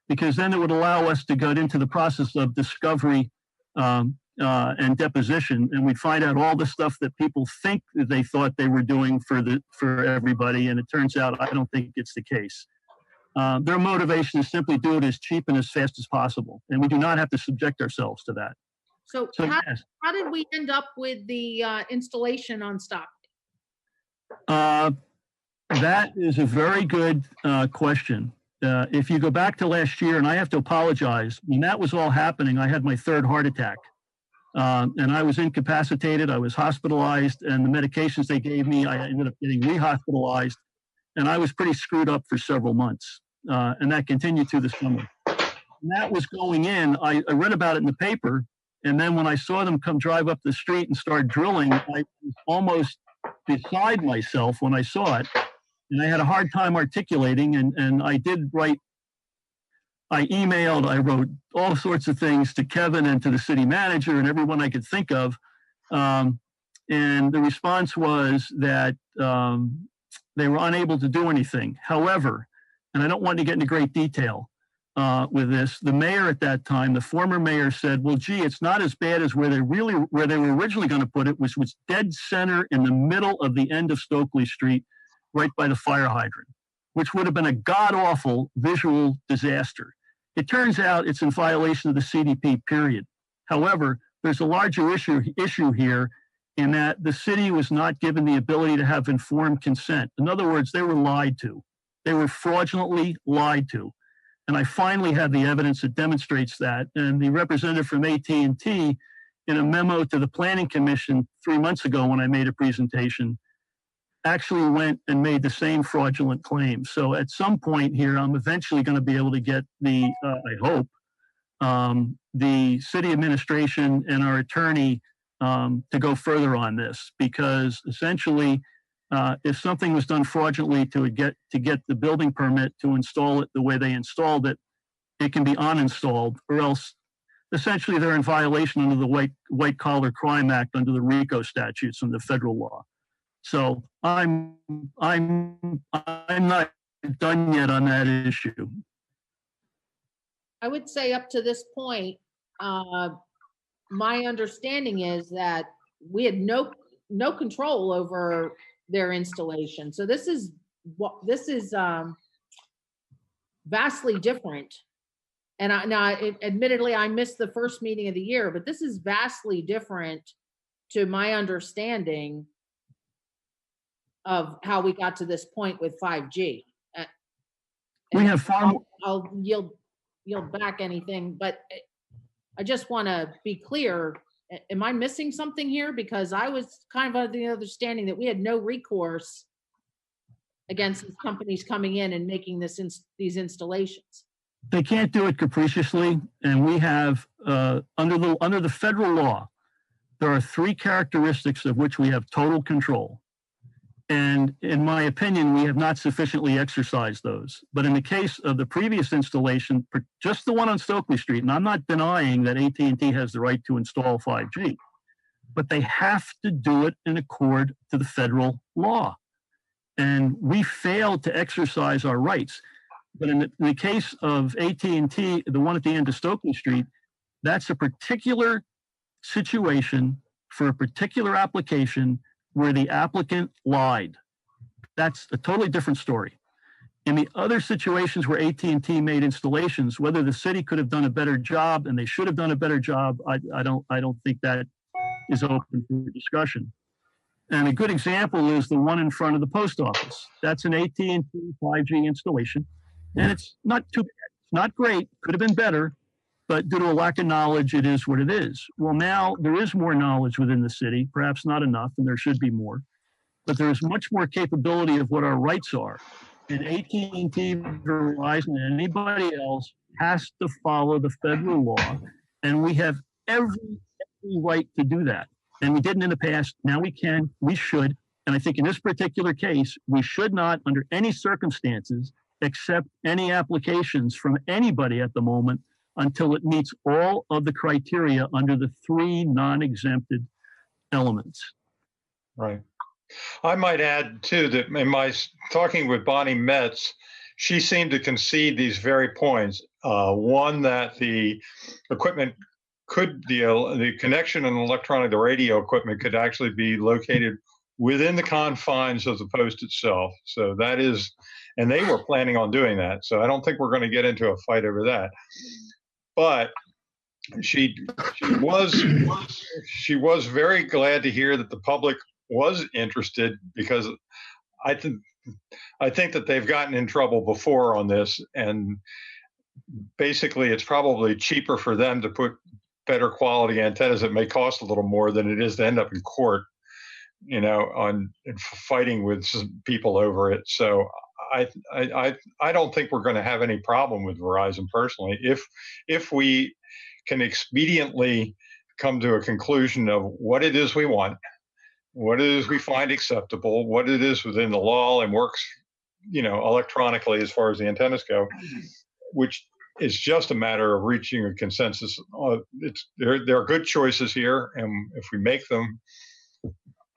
because then it would allow us to go into the process of discovery and deposition, and we'd find out all the stuff that people think that they thought they were doing for everybody, and it turns out I don't think it's the case. Their motivation is simply do it as cheap and as fast as possible, and we do not have to subject ourselves to that. So Yes. how did we end up with the installation on stock? That is a very good question. If you go back to last year, and I have to apologize, when that was all happening, I had my third heart attack. And I was incapacitated, I was hospitalized, and the medications they gave me, I ended up getting re-hospitalized, and I was pretty screwed up for several months. And that continued through the summer. And that was going in, I read about it in the paper, and then when I saw them come drive up the street and start drilling, I was almost beside myself when I saw it. And I had a hard time articulating, and I did write, I emailed, I wrote all sorts of things to Kevin and to the city manager and everyone I could think of. And the response was that they were unable to do anything. However, and I don't want to get into great detail with this, the mayor at that time, the former mayor, said, well, gee, it's not as bad as where they were originally going to put it, which was dead center in the middle of the end of Stokely Street, right by the fire hydrant, which would have been a god-awful visual disaster. It turns out it's in violation of the CDP, period. However, there's a larger issue here in that the city was not given the ability to have informed consent. In other words, they were lied to. They were fraudulently lied to. And I finally have the evidence that demonstrates that. And the representative from AT&T, in a memo to the Planning Commission 3 months ago when I made a presentation, actually went and made the same fraudulent claim. So at some point here, I'm eventually going to be able to get the, I hope, the city administration and our attorney to go further on this, because essentially, if something was done fraudulently to get the building permit to install it the way they installed it, it can be uninstalled, or else essentially they're in violation under the White Collar Crime Act under the RICO statutes and the federal law. So I'm not done yet on that issue. I would say up to this point, my understanding is that we had no control over their installation. So this is vastly different. And admittedly, I missed the first meeting of the year, but this is vastly different to my understanding of how we got to this point with 5G. We have far more. I'll yield back anything, but I just want to be clear. Am I missing something here? Because I was kind of under the understanding that we had no recourse against these companies coming in and making these installations. They can't do it capriciously, and we have under the federal law, there are 3 characteristics of which we have total control. And in my opinion, we have not sufficiently exercised those. But in the case of the previous installation, just the one on Stokely Street, and I'm not denying that AT&T has the right to install 5G, but they have to do it in accord to the federal law. And we failed to exercise our rights. But in the case of AT&T, the one at the end of Stokely Street, that's a particular situation for a particular application where the applicant lied. That's a totally different story. In the other situations where AT&T made installations, whether the city could have done a better job and they should have done a better job, I don't think that is open for discussion. And a good example is the one in front of the post office. That's an AT&T 5G installation, and it's not too bad. It's not great. Could have been better, but due to a lack of knowledge, it is what it is. Well, now there is more knowledge within the city, perhaps not enough, and there should be more, but there is much more capability of what our rights are. And AT&T, Verizon, and anybody else has to follow the federal law, and we have every right to do that. And we didn't in the past. Now we can, we should, and I think in this particular case, we should not, under any circumstances, accept any applications from anybody at the moment until it meets all of the criteria under the 3 non-exempted elements. Right. I might add too that in my talking with Bonnie Metz, she seemed to concede these very points. One, that the equipment the connection and the radio equipment could actually be located within the confines of the post itself. So that is, and they were planning on doing that. So I don't think we're going to get into a fight over that. But she was very glad to hear that the public was interested, because I think that they've gotten in trouble before on this, and basically it's probably cheaper for them to put better quality antennas that may cost a little more than it is to end up in court, on fighting with people over it. So I don't think we're going to have any problem with Verizon personally if we can expediently come to a conclusion of what it is we want, what it is we find acceptable, what it is within the law and works, electronically as far as the antennas go, which is just a matter of reaching a consensus. There are good choices here, and if we make them,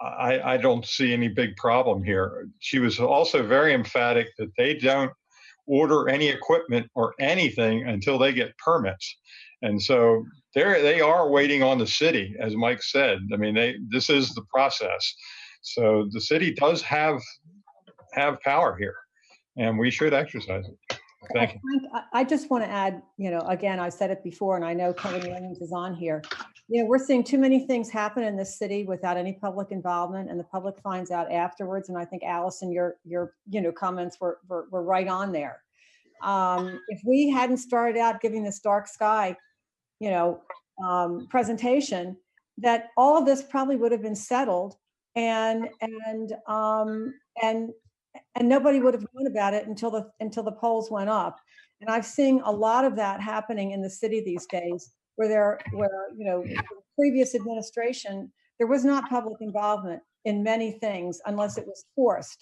I don't see any big problem here. She was also very emphatic that they don't order any equipment or anything until they get permits. And so they are waiting on the city, as Mike said. I mean, this is the process. So the city does have power here, and we should exercise it. Thank you. I just want to add, again, I said it before, and I know Kevin Williams is on here. We're seeing too many things happen in this city without any public involvement, and the public finds out afterwards. And I think Allison, your comments were right on there. If we hadn't started out giving this dark sky, presentation, that all of this probably would have been settled, and nobody would have known about it until the polls went up. And I've seen a lot of that happening in the city these days, where the previous administration, there was not public involvement in many things unless it was forced.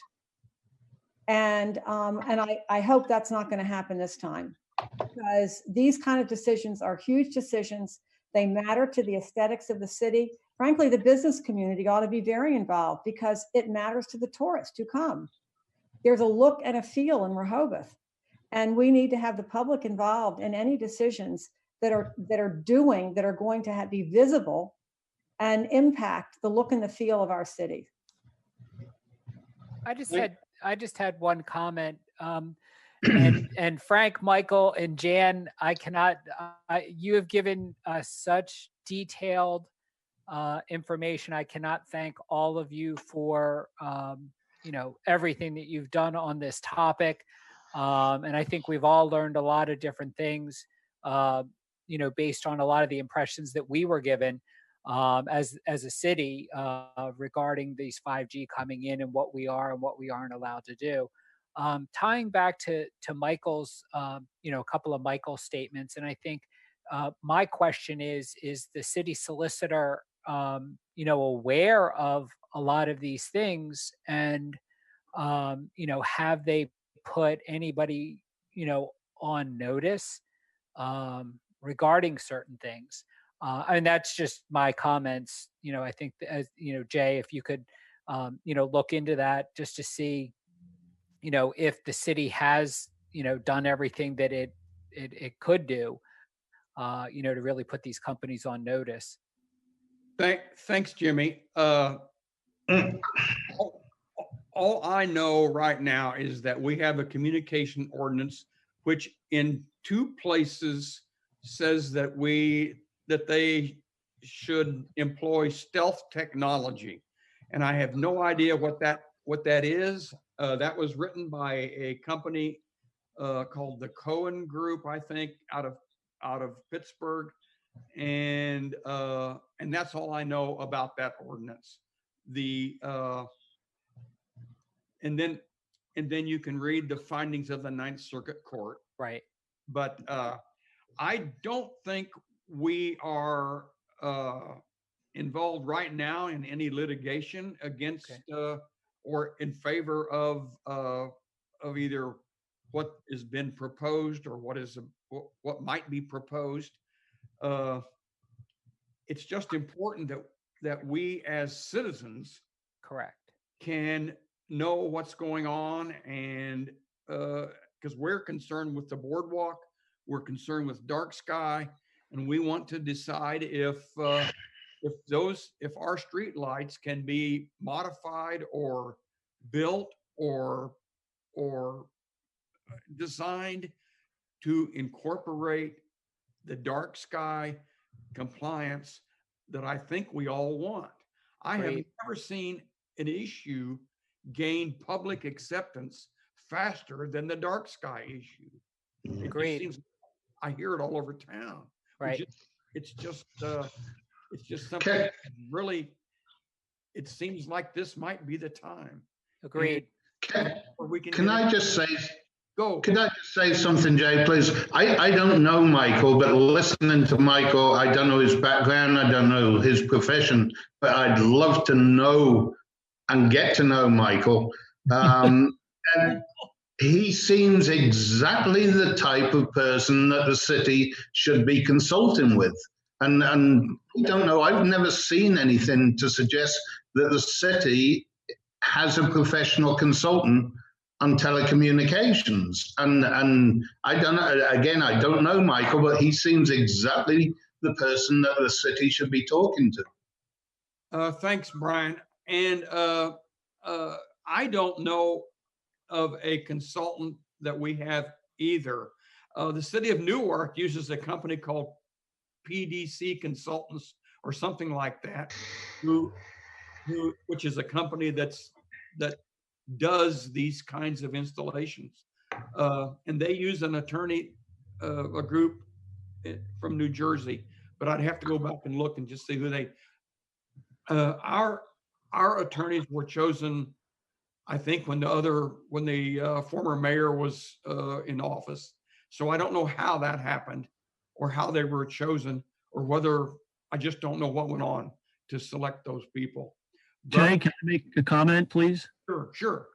And I hope that's not going to happen this time, because these kind of decisions are huge decisions. They matter to the aesthetics of the city. Frankly, the business community ought to be very involved, because it matters to the tourists who come. There's a look and a feel in Rehoboth, and we need to have the public involved in any decisions that are going to be visible and impact the look and the feel of our city. I just had one comment. And Frank, Michael, and Jan, you have given us such detailed information. I cannot thank all of you for everything that you've done on this topic. And I think we've all learned a lot of different things, based on a lot of the impressions that we were given as a city regarding these 5G coming in, and what we are and what we aren't allowed to do. Tying back to Michael's, a couple of Michael's statements, and I think my question is the city solicitor, aware of a lot of these things, and have they put anybody, on notice regarding certain things? And that's just my comments. I think, as Jay, if you could, look into that just to see, if the city has, done everything that it could do, to really put these companies on notice. Thanks, Jimmy. All I know right now is that we have a communication ordinance, which in 2 places says that they should employ stealth technology, and I have no idea what that is. That was written by a company called the Cohen Group, I think, out of Pittsburgh, and that's all I know about that ordinance. And then you can read the findings of the Ninth Circuit Court. Right. But I don't think we are involved right now in any litigation against or in favor of either what has been proposed or what might be proposed. It's just important that we as citizens Correct. can know what's going on, and because we're concerned with the boardwalk, we're concerned with dark sky, and we want to decide if our street lights can be modified or built or designed to incorporate the dark sky compliance that I think we all want. I have Great. never seen an issue gain public acceptance faster than the dark sky issue. It just Agreed. seems, I hear it all over town. Right. It's just something Can, that really, it seems like this might be the time. Agreed. Or we can can get I it- just say, Go. Could I just say something, Jay, please? I don't know Michael, but listening to Michael, I don't know his background, I don't know his profession, but I'd love to know and get to know Michael. And he seems exactly the type of person that the city should be consulting with. And I don't know, I've never seen anything to suggest that the city has a professional consultant on telecommunications. And I don't know, again, I don't know Michael, but he seems exactly the person that the city should be talking to. Thanks, Brian. And I don't know of a consultant that we have either. The city of Newark uses a company called PDC Consultants or something like that, which is a company that does these kinds of installations. And they use an attorney, a group from New Jersey, but I'd have to go back and look and just see who they, our attorneys were chosen, I think, when the former mayor was in office. So I don't know how that happened or how they were chosen, or whether, I just don't know what went on to select those people. Jay, can I make a comment, please? Sure.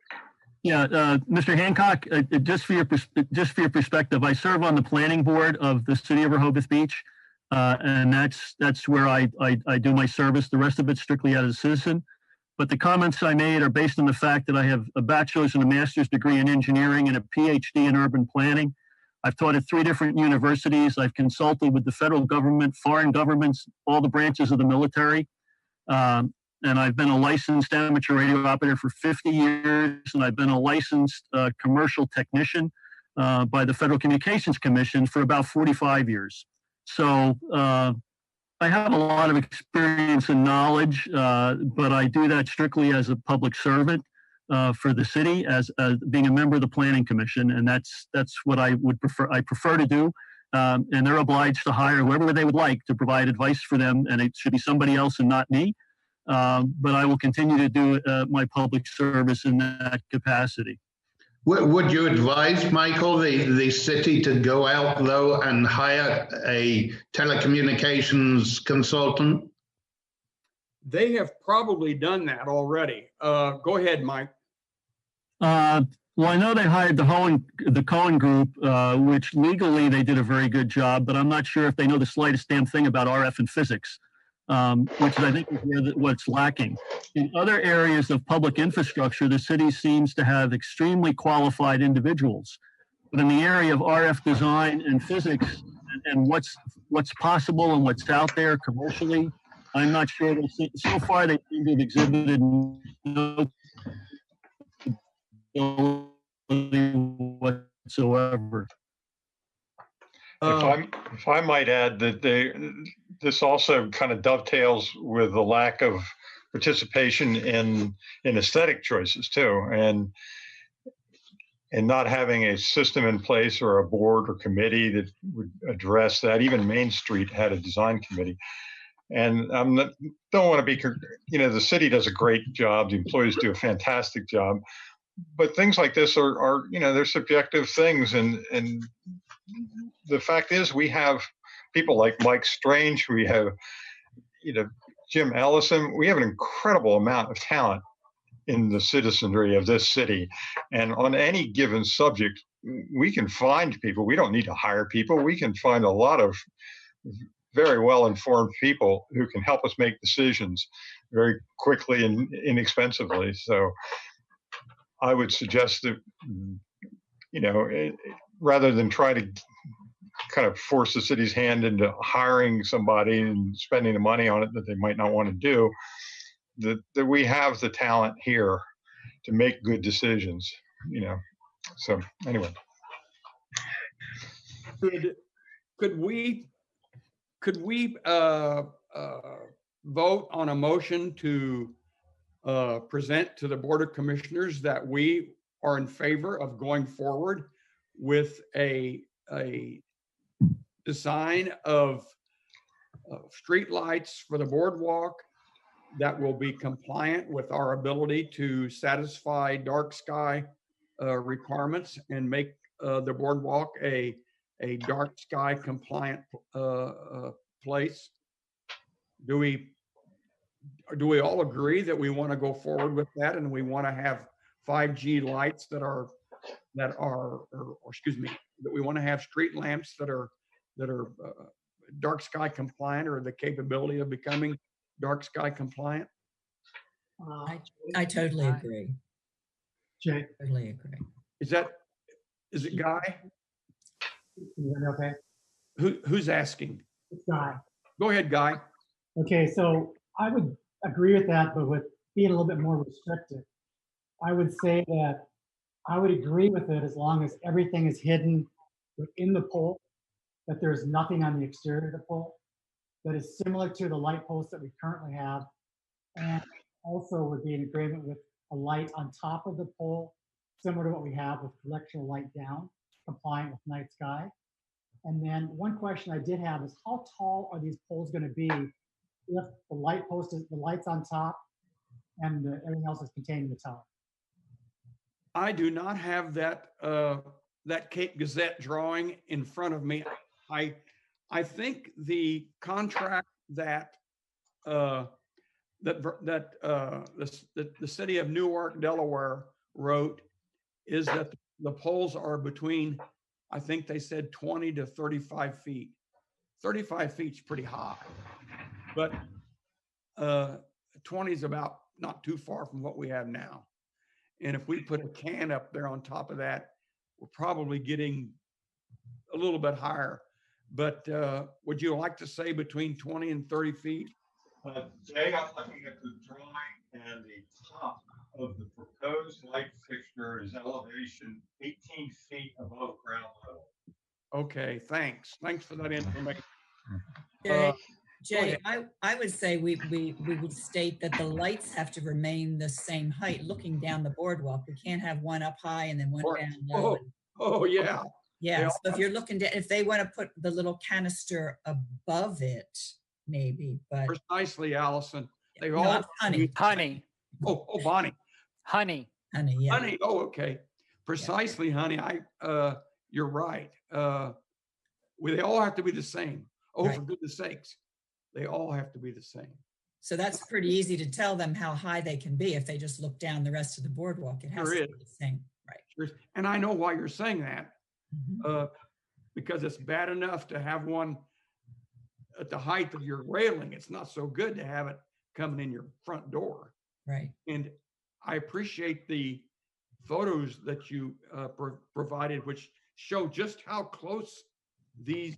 Yeah, Mr. Hancock, just for your perspective, I serve on the planning board of the city of Rehoboth Beach, and that's where I do my service. The rest of it's strictly as a citizen. But the comments I made are based on the fact that I have a bachelor's and a master's degree in engineering and a PhD in urban planning. I've taught at 3 different universities. I've consulted with the federal government, foreign governments, all the branches of the military. And I've been a licensed amateur radio operator for 50 years, and I've been a licensed commercial technician by the Federal Communications Commission for about 45 years. So I have a lot of experience and knowledge, but I do that strictly as a public servant for the city, as being a member of the Planning Commission, and that's what I would prefer. I prefer to do, and they're obliged to hire whoever they would like to provide advice for them, and it should be somebody else and not me. But I will continue to do my public service in that capacity. Would you advise, Michael, the city to go out, though, and hire a telecommunications consultant? They have probably done that already. Go ahead, Mike. Well, I know they hired the Cohen Group, which legally they did a very good job, but I'm not sure if they know the slightest damn thing about RF and physics, which I think is what's lacking. In other areas of public infrastructure, the city seems to have extremely qualified individuals. But in the area of RF design and physics and what's possible and what's out there commercially, I'm not sure. So far, they seem to have exhibited no ability whatsoever. If I might add that this also kind of dovetails with the lack of participation in aesthetic choices too, and not having a system in place or a board or committee that would address that. Even Main Street had a design committee. And don't want to be, the city does a great job. The employees do a fantastic job. But things like this are they're subjective things. And the fact is, we have people like Mike Strange, we have, Jim Ellison. We have an incredible amount of talent in the citizenry of this city. And on any given subject, we can find people. We don't need to hire people. We can find a lot of very well-informed people who can help us make decisions very quickly and inexpensively. So I would suggest that, rather than try to kind of force the city's hand into hiring somebody and spending the money on it that they might not want to do, that we have the talent here to make good decisions, So anyway. Could we vote on a motion to present to the Board of Commissioners that we are in favor of going forward with a design of street lights for the boardwalk that will be compliant with our ability to satisfy dark sky requirements and make the boardwalk a dark sky compliant place? Do we all agree that we want to go forward with that, and we want to have 5G lights that we want to have street lamps that are dark sky compliant, or the capability of becoming dark sky compliant? I totally agree. Jay, Totally agree. Is it Guy? can you hear me okay? Who's asking? It's Guy. Go ahead, Guy. Okay, so I would agree with that, but with being a little bit more restrictive. I would say that I would agree with it as long as everything is hidden within the pole, that there's nothing on the exterior of the pole, that is similar to the light posts that we currently have, and also would be in agreement with a light on top of the pole, similar to what we have with directional light down, compliant with night sky. And then one question I did have is, how tall are these poles going to be if the light post is the lights on top and everything else is contained in the tower? I do not have that Cape Gazette drawing in front of me. I think the contract that the city of Newark, Delaware wrote is that the poles are between, I think they said 20 to 35 feet. 35 feet is pretty high, but 20 is about not too far from what we have now. And if we put a can up there on top of that, we're probably getting a little bit higher. But would you like to say between 20 and 30 feet? Jay, I'm looking at the drawing, and the top of the proposed light fixture is elevation 18 feet above ground level. Okay, thanks. Thanks for that information. Jay, I would say we would state that the lights have to remain the same height looking down the boardwalk. We can't have one up high and then one down low. Oh, yeah. Yeah, so if you're looking to, if they want to put the little canister above it, maybe, but. Precisely, Allison. They all. No, honey. Oh, Bonnie. Honey, yeah. Honey, oh, okay. Precisely, yeah. Honey, you're right. They all have to be the same. Oh, right. For goodness sakes. They all have to be the same. So that's pretty easy to tell them how high they can be if they just look down the rest of the boardwalk. It has to be the same, right? Sure. And I know why you're saying that, because it's bad enough to have one at the height of your railing. It's not so good to have it coming in your front door. Right. And I appreciate the photos that you provided, which show just how close these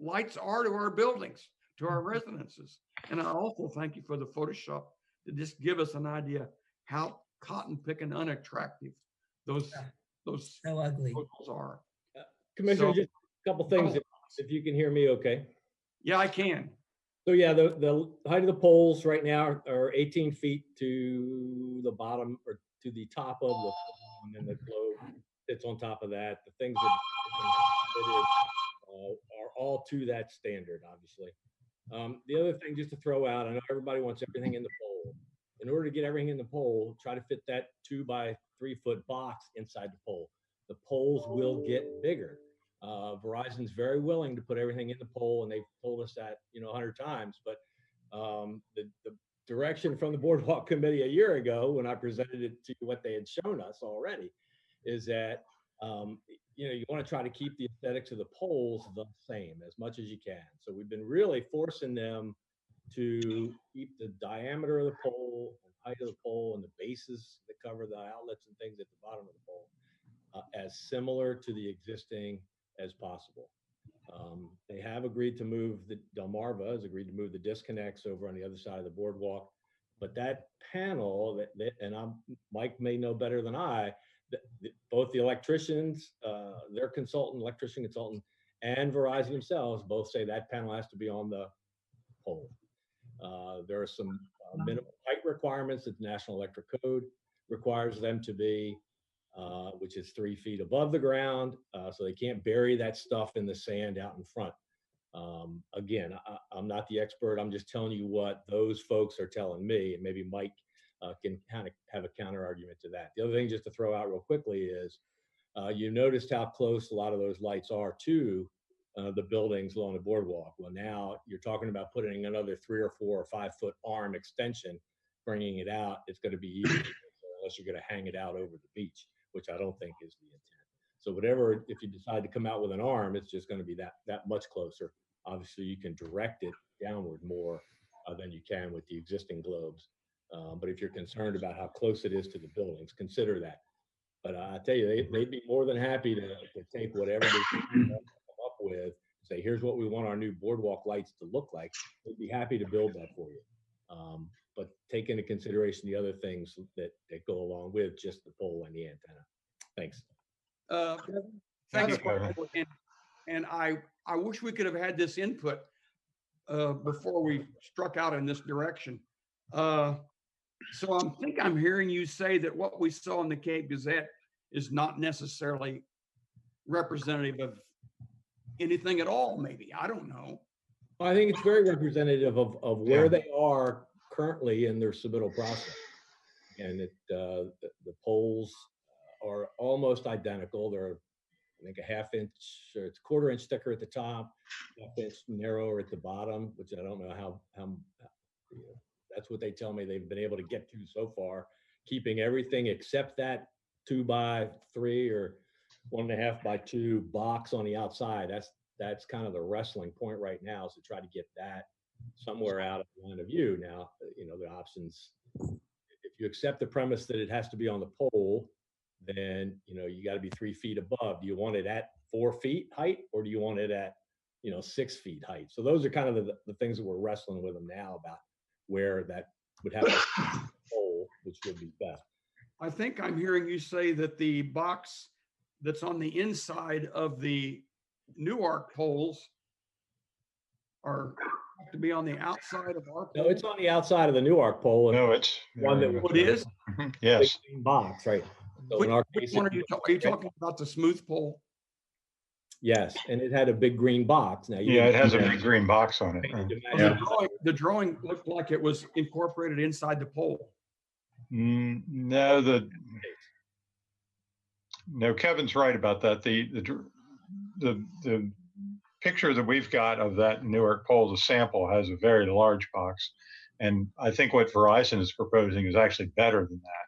lights are to our buildings, to our residences. And I also thank you for the Photoshop to just give us an idea how cotton picking unattractive those so ugly photos are. Commissioner, just a couple things, if you can hear me okay. Yeah, I can. So yeah, the height of the poles right now are 18 feet to the bottom, or to the top of the pole, and then the globe sits on top of that. The things that are all to that standard, obviously. The other thing, just to throw out, I know everybody wants everything in the pole. In order to get everything in the pole, try to fit that 2 by 3 foot box inside the pole. The poles will get bigger. Verizon's very willing to put everything in the pole, and they've told us that 100 times. But the direction from the Boardwalk Committee a year ago, when I presented it to what they had shown us already, is that You want to try to keep the aesthetics of the poles the same as much as you can. So we've been really forcing them to keep the diameter of the pole and height of the pole and the bases that cover the outlets and things at the bottom of the pole as similar to the existing as possible. They have agreed to move Delmarva has agreed to move the disconnects over on the other side of the boardwalk, but that panel Mike may know better than I, both the electricians, their electrician consultant, and Verizon themselves both say that panel has to be on the pole. There are some minimum height requirements that the National Electric Code requires them to be, which is 3 feet above the ground. So they can't bury that stuff in the sand out in front. Again, I'm not the expert. I'm just telling you what those folks are telling me, and maybe Mike can kind of have a counter argument to that. The other thing just to throw out real quickly is you noticed how close a lot of those lights are to the buildings along the boardwalk. Well, now you're talking about putting another 3 or 4 or 5 foot arm extension, bringing it out. It's going to be easy unless you're going to hang it out over the beach, which I don't think is the intent. So whatever, if you decide to come out with an arm, it's just going to be that much closer. Obviously, you can direct it downward more than you can with the existing globes. But if you're concerned about how close it is to the buildings, consider that. But I tell you, they'd be more than happy to take whatever they come up with, say, here's what we want our new boardwalk lights to look like. They'd be happy to build that for you. But take into consideration the other things that go along with just the pole and the antenna. Thanks. Thanks, and I wish we could have had this input before we struck out in this direction. So I'm hearing you say that what we saw in the Cape Gazette is not necessarily representative of anything at all, maybe. I don't know. I think it's very representative of where they are currently in their submittal process. And the poles are almost identical. They're, I think, a 1/2 inch, or it's 1/4 inch thicker at the top, 1/2 inch narrower at the bottom, which I don't know how that's what they tell me they've been able to get to so far, keeping everything except that 2 by 3 or 1.5 by 2 box on the outside. That's kind of the wrestling point right now, is to try to get that somewhere out of the line of view. Now, the options, if you accept the premise that it has to be on the pole, then, you got to be 3 feet above. Do you want it at 4 feet height, or do you want it at, 6 feet height? So those are kind of the things that we're wrestling with them now about where that would have a pole, which would be best. I think I'm hearing you say that the box that's on the inside of the Newark poles have to be on the outside of our pole. No, it's on the outside of the Newark pole. No, it's one that it is. Yes. Box, right? So in our case, which one are you talking about? The smooth pole? Yes, and it had a big green box. Now, it has a big green box on it. Yeah. The drawing looked like it was incorporated inside the pole. No, Kevin's right about that. The picture that we've got of that Newark pole, the sample, has a very large box, and I think what Verizon is proposing is actually better than that.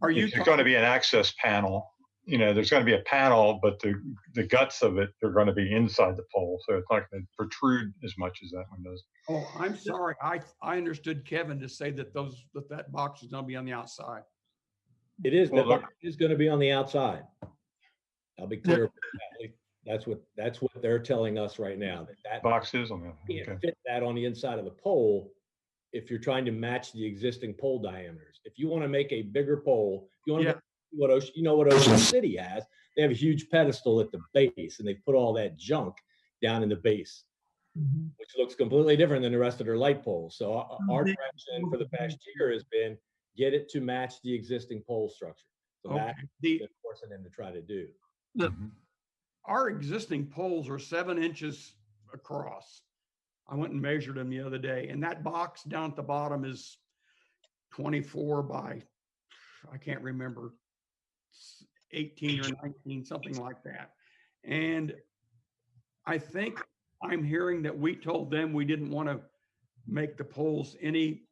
It's going to be an access panel. There's going to be a panel, but the guts of it are going to be inside the pole, so it's not going to protrude as much as that one does. Oh, I'm sorry. I understood Kevin to say that that box is going to be on the outside. It is. Well, the box is going to be on the outside. I'll be clear. That's what they're telling us right now. That box is on the. You can't fit that on the inside of the pole if you're trying to match the existing pole diameters. If you want to make a bigger pole, if you want to what Ocean City has, they have a huge pedestal at the base, and they put all that junk down in the base, which looks completely different than the rest of their light poles. So our direction for the past year has been get it to match the existing pole structure. So that's what we're forcing them to try to do. Our existing poles are 7 inches across. I went and measured them the other day, and that box down at the bottom is 24 by, I can't remember, 18 or 19, something like that. And I think I'm hearing that we told them we didn't want to make the poles any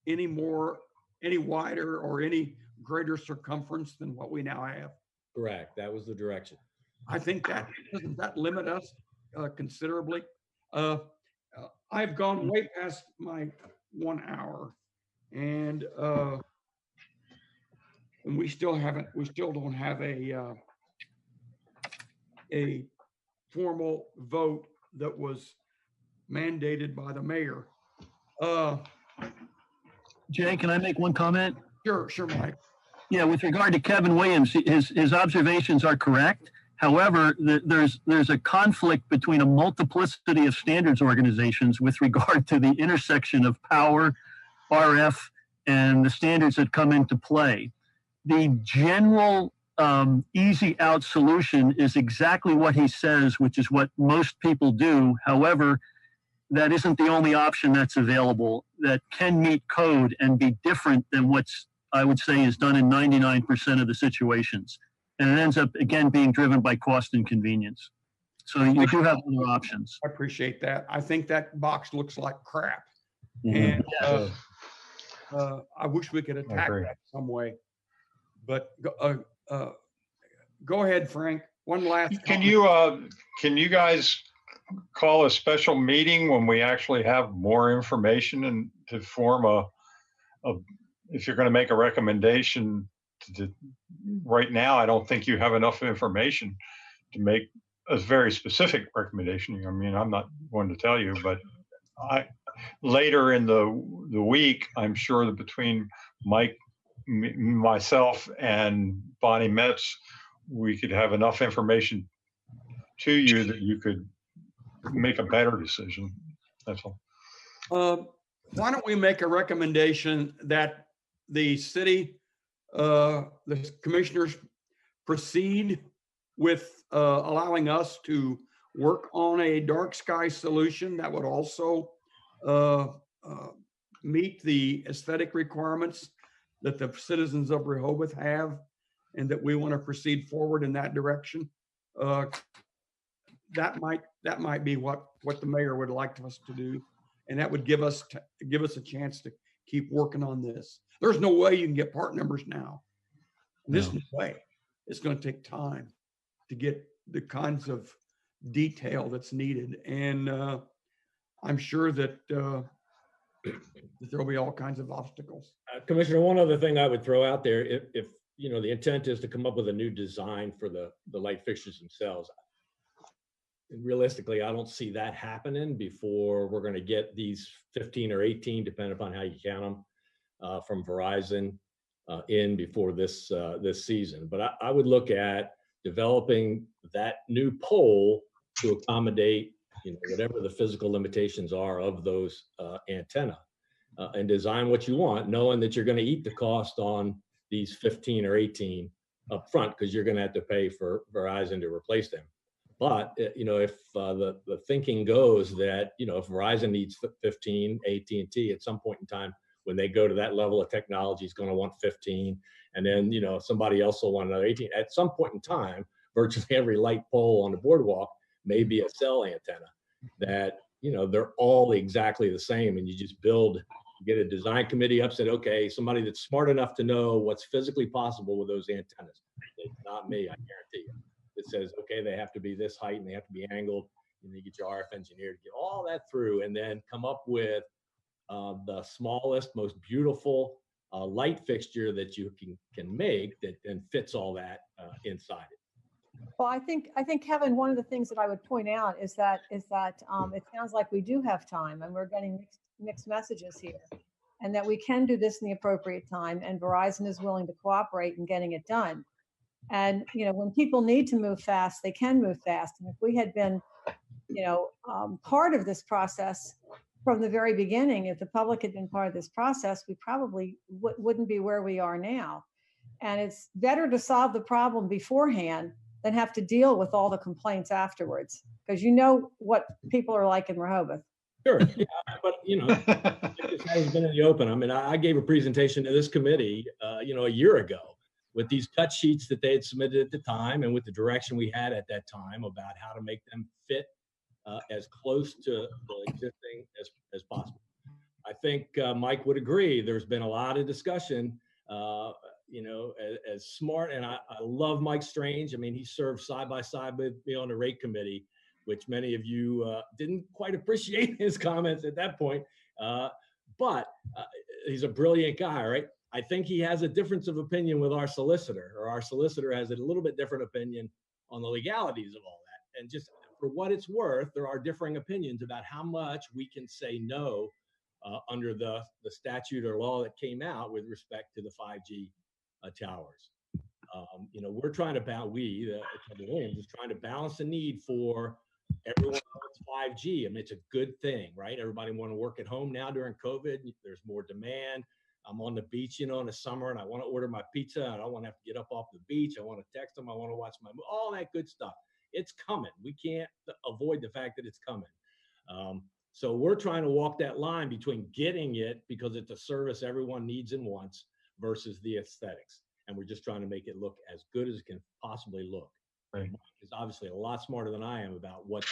wider or any greater circumference than what we now have. Correct. That was the direction. I think that doesn't that limit us considerably. I've gone way past my 1 hour, and we still don't have a formal vote that was mandated by the mayor. Jay, can I make one comment? Sure, Mike. Yeah, with regard to Kevin Williams, his observations are correct. However, there's a conflict between a multiplicity of standards organizations with regard to the intersection of power, RF, and the standards that come into play. The general easy out solution is exactly what he says, which is what most people do. However, that isn't the only option that's available that can meet code and be different than what's, I would say, is done in 99% of the situations. And it ends up, again, being driven by cost and convenience. So you do have other options. I appreciate that. I think that box looks like crap. Mhm. And I wish we could attack that some way. But go ahead, Frank. One last comment. Can you guys call a special meeting when we actually have more information and to form a if you're going to make a recommendation right now, I don't think you have enough information to make a very specific recommendation. I mean, I'm not going to tell you, but later in the week, I'm sure that between Mike, myself, and Bonnie Metz, we could have enough information to you that you could make a better decision. That's all. Why don't we make a recommendation that the city, the commissioners proceed with allowing us to work on a dark sky solution that would also meet the aesthetic requirements that the citizens of Rehoboth have, and that we want to proceed forward in that direction. That might be what the mayor would like us to do, and that would give us a chance to keep working on this. There's no way you can get part numbers now. There's no way. It's going to take time to get the kinds of detail that's needed, and I'm sure that there'll be all kinds of obstacles. Commissioner, one other thing I would throw out there, if you know the intent is to come up with a new design for the light fixtures themselves, and realistically, I don't see that happening before we're going to get these 15 or 18, depending upon how you count them, from Verizon in before this season. But I would look at developing that new pole to accommodate whatever the physical limitations are of those antenna, and design what you want, knowing that you're going to eat the cost on these 15 or 18 up front, because you're going to have to pay for Verizon to replace them. But if the thinking goes that if Verizon needs 15, AT&T at some point in time, when they go to that level of technology, is going to want 15, and then somebody else will want another 18. At some point in time, virtually every light pole on the boardwalk may be a cell antenna that they're all exactly the same, and you just get a design committee up, said, okay, somebody that's smart enough to know what's physically possible with those antennas. It's not me, I guarantee you. It says, okay, they have to be this height and they have to be angled, and you get your RF engineer to get all that through, and then come up with the smallest, most beautiful light fixture that you can make that then fits all that inside it. Well, I think Kevin, one of the things that I would point out is that it sounds like we do have time, and we're getting mixed messages here, and that we can do this in the appropriate time, and Verizon is willing to cooperate in getting it done. And when people need to move fast, they can move fast. And if we had been part of this process from the very beginning, if the public had been part of this process, we probably wouldn't be where we are now. And it's better to solve the problem beforehand than have to deal with all the complaints afterwards, because what people are like in Rehoboth. Sure, yeah, but it has been in the open. I mean, I gave a presentation to this committee, a year ago, with these cut sheets that they had submitted at the time, and with the direction we had at that time about how to make them fit as close to the existing as possible. I think Mike would agree. There's been a lot of discussion, as smart, and I love Mike Strange. I mean, he served side by side with me on the rate committee, which many of you didn't quite appreciate his comments at that point. But he's a brilliant guy, right? I think he has a difference of opinion with our solicitor, or our solicitor has a little bit different opinion on the legalities of all that. And just for what it's worth, there are differing opinions about how much we can say no under the statute or law that came out with respect to the 5G towers. We're trying to Williams is trying to balance the need for everyone wants 5G. I mean, it's a good thing, right? Everybody want to work at home now during COVID. There's more demand. I'm on the beach, in the summer, and I want to order my pizza. I don't want to have to get up off the beach. I want to text them. I want to watch all that good stuff. It's coming. We can't avoid the fact that it's coming. So we're trying to walk that line between getting it because it's a service everyone needs and wants versus the aesthetics. And we're just trying to make it look as good as it can possibly look. Right. Mike is obviously a lot smarter than I am about what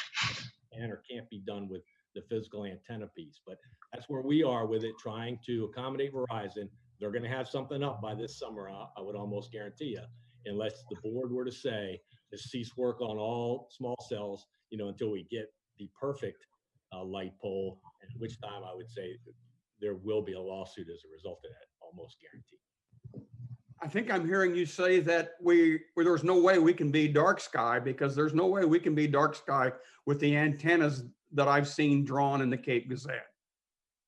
can or can't be done with the physical antenna piece. But that's where we are with it, trying to accommodate Verizon. They're going to have something up by this summer, I would almost guarantee you, unless the board were to say to cease work on all small cells, until we get the perfect light pole, at which time I would say there will be a lawsuit as a result of that, almost guaranteed. I think I'm hearing you say that there's no way we can be dark sky, because there's no way we can be dark sky with the antennas that I've seen drawn in the Cape Gazette.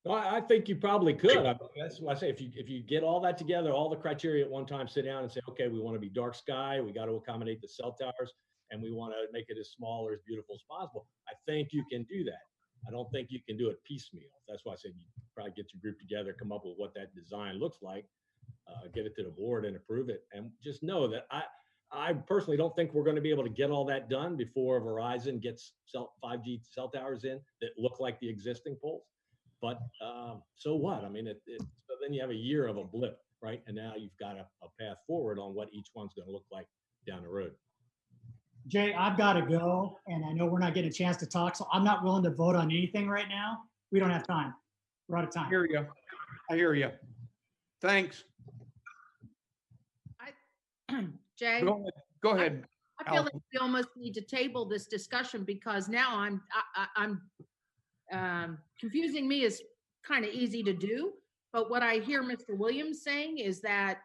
Well, I think you probably could. That's what I say. If you get all that together, all the criteria at one time, sit down and say, okay, we want to be dark sky, we got to accommodate the cell towers, and we want to make it as small or as beautiful as possible. I think you can do that. I don't think you can do it piecemeal. That's why I said you probably get your group together, come up with what that design looks like, get it to the board and approve it. And just know that I personally don't think we're going to be able to get all that done before Verizon gets 5G cell towers in that look like the existing poles. But so what? I mean, so then you have a year of a blip, right? And now you've got a path forward on what each one's going to look like down the road. Jay, I've got to go, and I know we're not getting a chance to talk, so I'm not willing to vote on anything right now. We don't have time. We're out of time. I hear you. Thanks. Jay, Go ahead. I feel like we almost need to table this discussion, because now I'm confusing me is kind of easy to do. But what I hear Mr. Williams saying is that,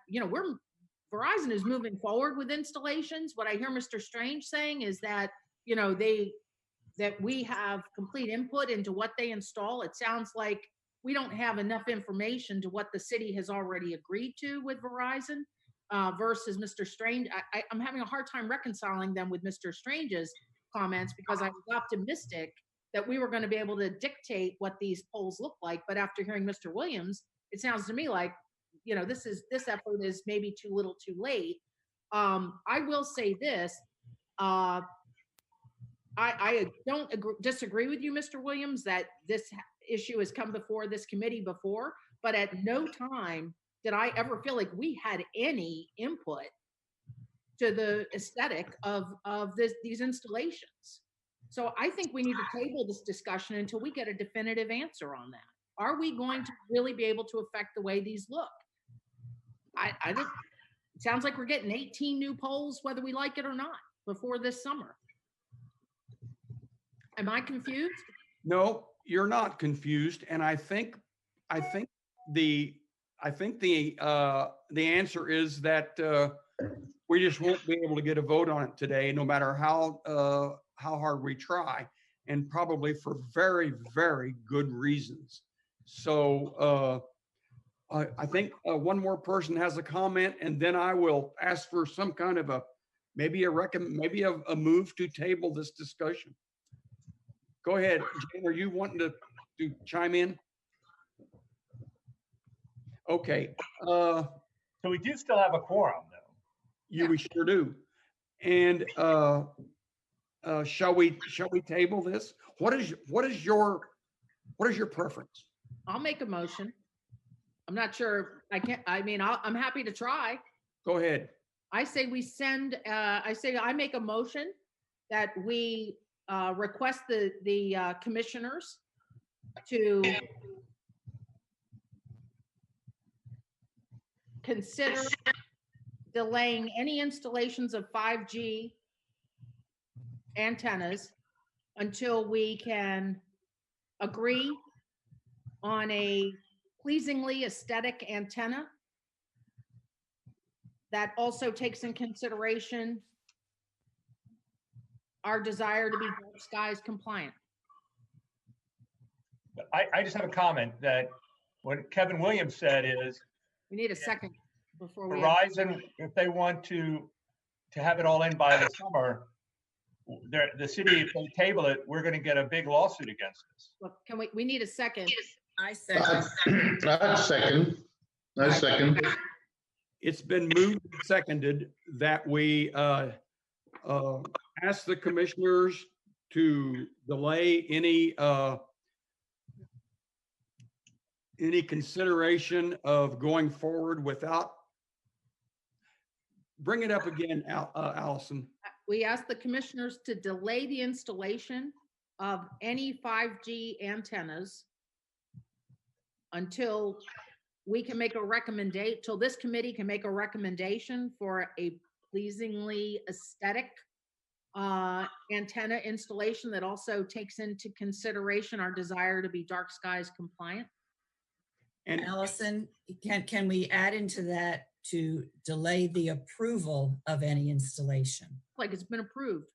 Verizon is moving forward with installations. What I hear Mr. Strange saying is that, that we have complete input into what they install. It sounds like we don't have enough information to what the city has already agreed to with Verizon versus Mr. Strange. I'm having a hard time reconciling them with Mr. Strange's comments, because I was optimistic that we were going to be able to dictate what these polls look like. But after hearing Mr. Williams, it sounds to me like, this effort is maybe too little too late. I will say this. I don't disagree with you, Mr. Williams, that this issue has come before this committee before, but at no time did I ever feel like we had any input to the aesthetic of these installations. So I think we need to table this discussion until we get a definitive answer on that. Are we going to really be able to affect the way these look? I think it sounds like we're getting 18 new polls, whether we like it or not, before this summer. Am I confused? No, you're not confused. And I think the answer is that we just won't be able to get a vote on it today, no matter how hard we try, and probably for very, very good reasons. So I think one more person has a comment, and then I will ask for some kind of maybe a move to table this discussion. Go ahead, Jane. Are you wanting to chime in? Okay. So we do still have a quorum, though. We sure do. And shall we table this? What is your preference? I'll make a motion. I'm not sure. I'm happy to try. Go ahead. I say we send. I make a motion that we request the commissioners to consider delaying any installations of 5G antennas until we can agree on a pleasingly aesthetic antenna that also takes in consideration our desire to be dark skies compliant. I just have a comment that what Kevin Williams said is We need a second before we. Verizon, if they want to have it all in by the summer, the city, if they table it, we're going to get a big lawsuit against us. Look, can we need a second. I second. I second. It's been moved and seconded that we ask the commissioners to delay any consideration of going forward without. Bring it up again, Allison. We ask the commissioners to delay the installation of any 5G antennas until we can make a recommendation, till this committee can make a recommendation for a pleasingly aesthetic antenna installation that also takes into consideration our desire to be dark skies compliant. And Allison, can we add into that to delay the approval of any installation? Like it's been approved.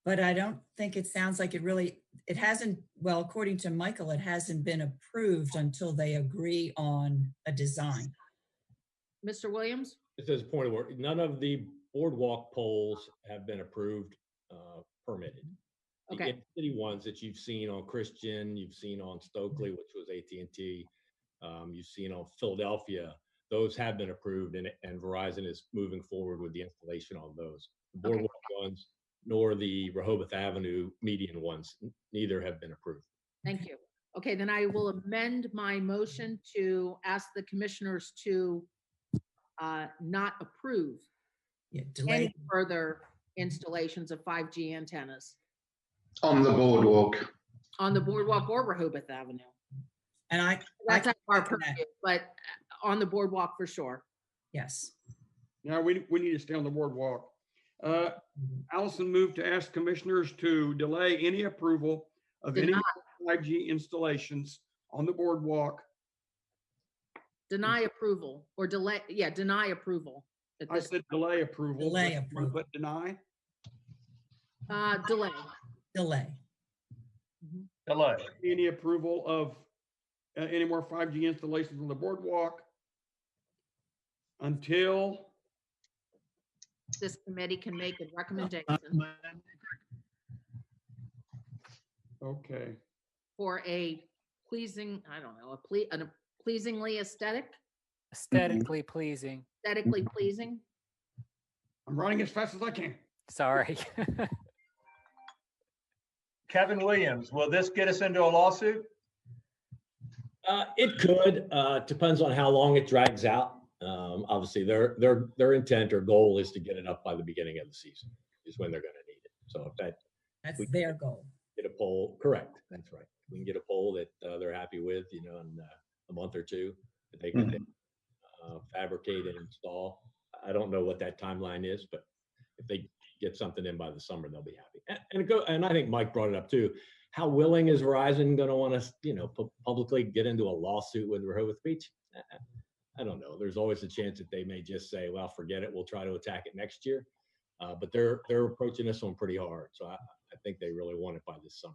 But I don't think it sounds like it hasn't, well, according to Michael, it hasn't been approved until they agree on a design. Mr. Williams? Just as a point of order, none of the boardwalk poles have been approved, permitted. Okay. The city ones that you've seen on Christian, you've seen on Stokely, which was AT&T, you've seen on Philadelphia, those have been approved, and Verizon is moving forward with the installation on those. The boardwalk ones, nor the Rehoboth Avenue median ones, neither have been approved. Thank you. Okay, then I will amend my motion to ask the commissioners to not approve Delay. any further installations of 5G antennas On the boardwalk. on the boardwalk or Rehoboth Avenue. And That's our purview, but on the boardwalk for sure. yes. now we need to stay on the boardwalk. Allison moved to ask commissioners to delay any approval of any 5G installations on the boardwalk. Deny approval or delay, deny approval. I said delay approval. Delay but- approval. But deny? Delay. Delay. Delay. Any approval of any more 5G installations on the boardwalk until This committee can make a recommendation okay. for a pleasing, I don't know, a pleasingly aesthetically pleasing. pleasing. I'm running as fast as I can. Sorry. Kevin Williams, will this get us into a lawsuit? It could, depends on how long it drags out. Obviously their intent or goal is to get it up by the beginning of the season is when they're going to need it. So if That's we their goal. get a poll, correct. That's right. We can get a poll that they're happy with, in a month or two that they can fabricate and install. I don't know what that timeline is, but if they get something in by the summer, they'll be happy. And I think Mike brought it up too. How willing is Verizon going to want to, publicly get into a lawsuit with Rehoboth Beach? I don't know. There's always a chance that they may just say, well, forget it. We'll try to attack it next year. But they're approaching this one pretty hard. So I think they really want it by this summer.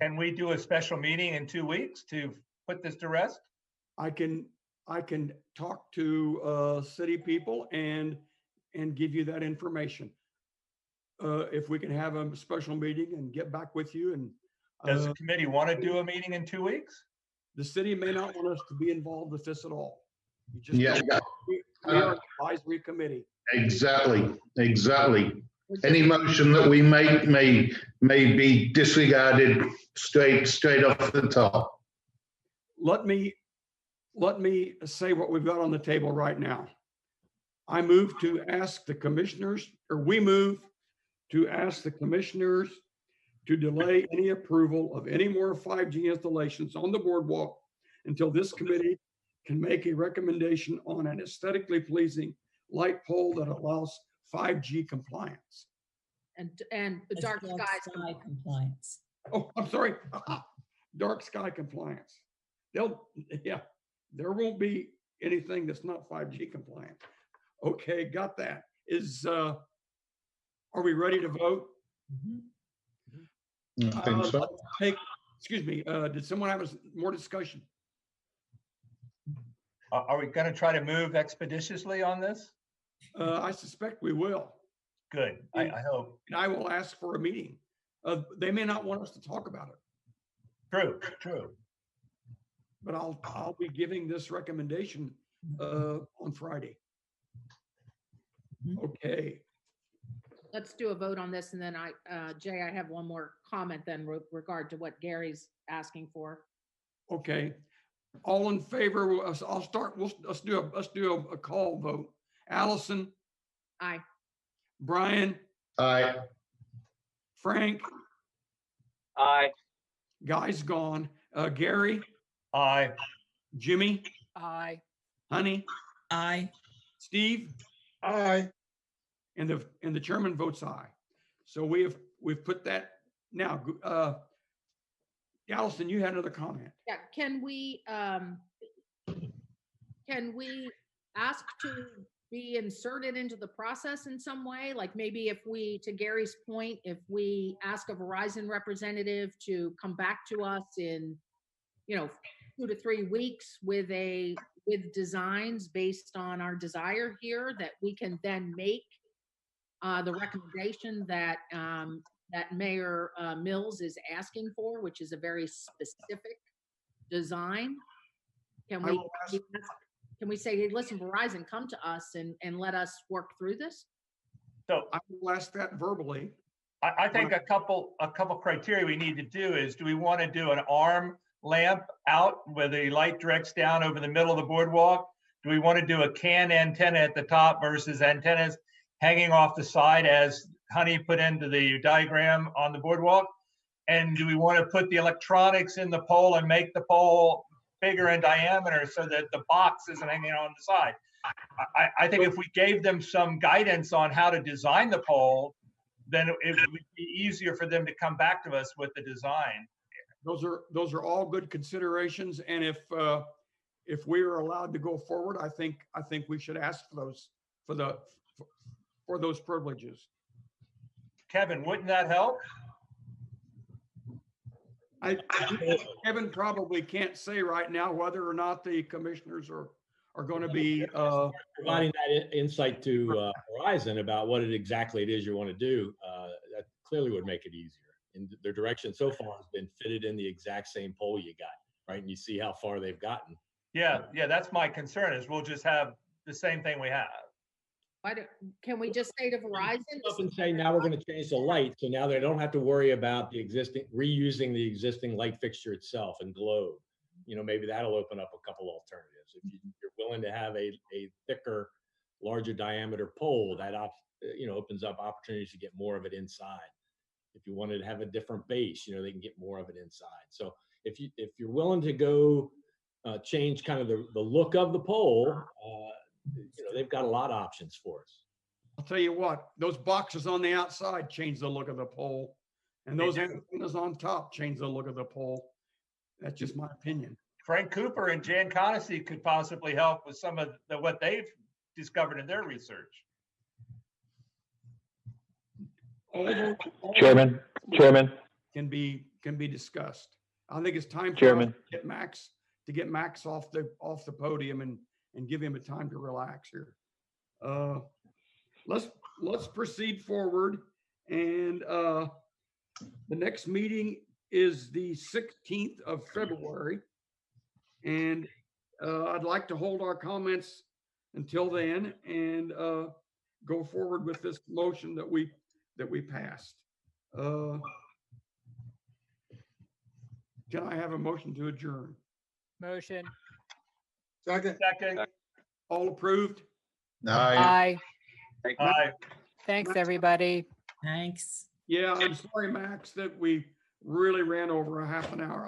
Can we do a special meeting in 2 weeks to put this to rest? I can talk to city people and give you that information. If we can have a special meeting and get back with you. And Does the committee want to do a meeting in 2 weeks? the city may not want us to be involved with this at all. You just Yeah. we are an advisory committee. Exactly. Any motion that we make may be disregarded straight off the top. Let me say what we've got on the table right now. I move to ask the commissioners, or we move to ask the commissioners to delay any approval of any more 5G installations on the boardwalk until this committee can make a recommendation on an aesthetically pleasing light pole that allows 5G compliance. And the It's dark skies. sky compliance. Oh, I'm sorry. Dark sky compliance. There won't be anything that's not 5G compliant. Okay, got that. Are we ready to vote? I think so. Excuse me, did someone have more discussion? Are we going to try to move expeditiously on this? I suspect we will. Good. I hope. And I will ask for a meeting. They may not want us to talk about it. True. But I'll be giving this recommendation on Friday. Okay. Let's do a vote on this, and then Jay, I have one more comment then with regard to what Gary's asking for. Okay. All in favor? I'll start. Let's do a call vote. Allison. Aye. Brian. Aye. Frank. Aye. Guy's gone. Gary. Aye. Jimmy. Aye. Honey. Aye. Steve. Aye. And the chairman votes aye. So we've put that now. Allison, you had another comment. Yeah, can we ask to be inserted into the process in some way? Like maybe if we, to Gary's point, if we ask a Verizon representative to come back to us in, 2 to 3 weeks with designs based on our desire here, that we can then make the recommendation that Mayor Mills is asking for, which is a very specific design. Can we say, hey, listen, Verizon, come to us and let us work through this? So I will ask that verbally. I think a couple criteria we need to do is, do we want to do an arm lamp out where the light directs down over the middle of the boardwalk? Do we want to do a can antenna at the top versus antennas hanging off the side as Honey put into the diagram on the boardwalk? And do we want to put the electronics in the pole and make the pole bigger in diameter so that the box isn't hanging on the side? I think if we gave them some guidance on how to design the pole, then it would be easier for them to come back to us with the design. Those are all good considerations. And if we are allowed to go forward, I think we should ask for those privileges. Kevin, wouldn't that help? Kevin probably can't say right now whether or not the commissioners are going to be providing that insight to Verizon about what exactly it is you want to do. That clearly would make it easier. And their direction so far has been fitted in the exact same pole you got, right? And you see how far they've gotten. Yeah, that's my concern, is we'll just have the same thing we have. Can we just say to Verizon? Up and say, now we're going to change the light, so now they don't have to worry about reusing the existing light fixture itself and globe. Maybe that'll open up a couple alternatives. If you're willing to have a thicker, larger diameter pole, that opens up opportunities to get more of it inside. If you wanted to have a different base, they can get more of it inside. So if you're willing to go change kind of the look of the pole, they've got a lot of options for us. I'll tell you what, those boxes on the outside change the look of the pole, and those antennas on top change the look of the pole. That's just my opinion. Frank Cooper and Jan Conacy could possibly help with some of what they've discovered in their research. Chairman. Can be discussed. I think it's time for Chairman. us to get Max off the podium and give him a time to relax here. Let's proceed forward. And the next meeting is the 16th of February. And I'd like to hold our comments until then and go forward with this motion that we passed. Can I have a motion to adjourn? Motion. Second. All approved? Aye. Aye. Thanks, everybody. Thanks. Yeah, I'm sorry, Max, that we really ran over a half an hour.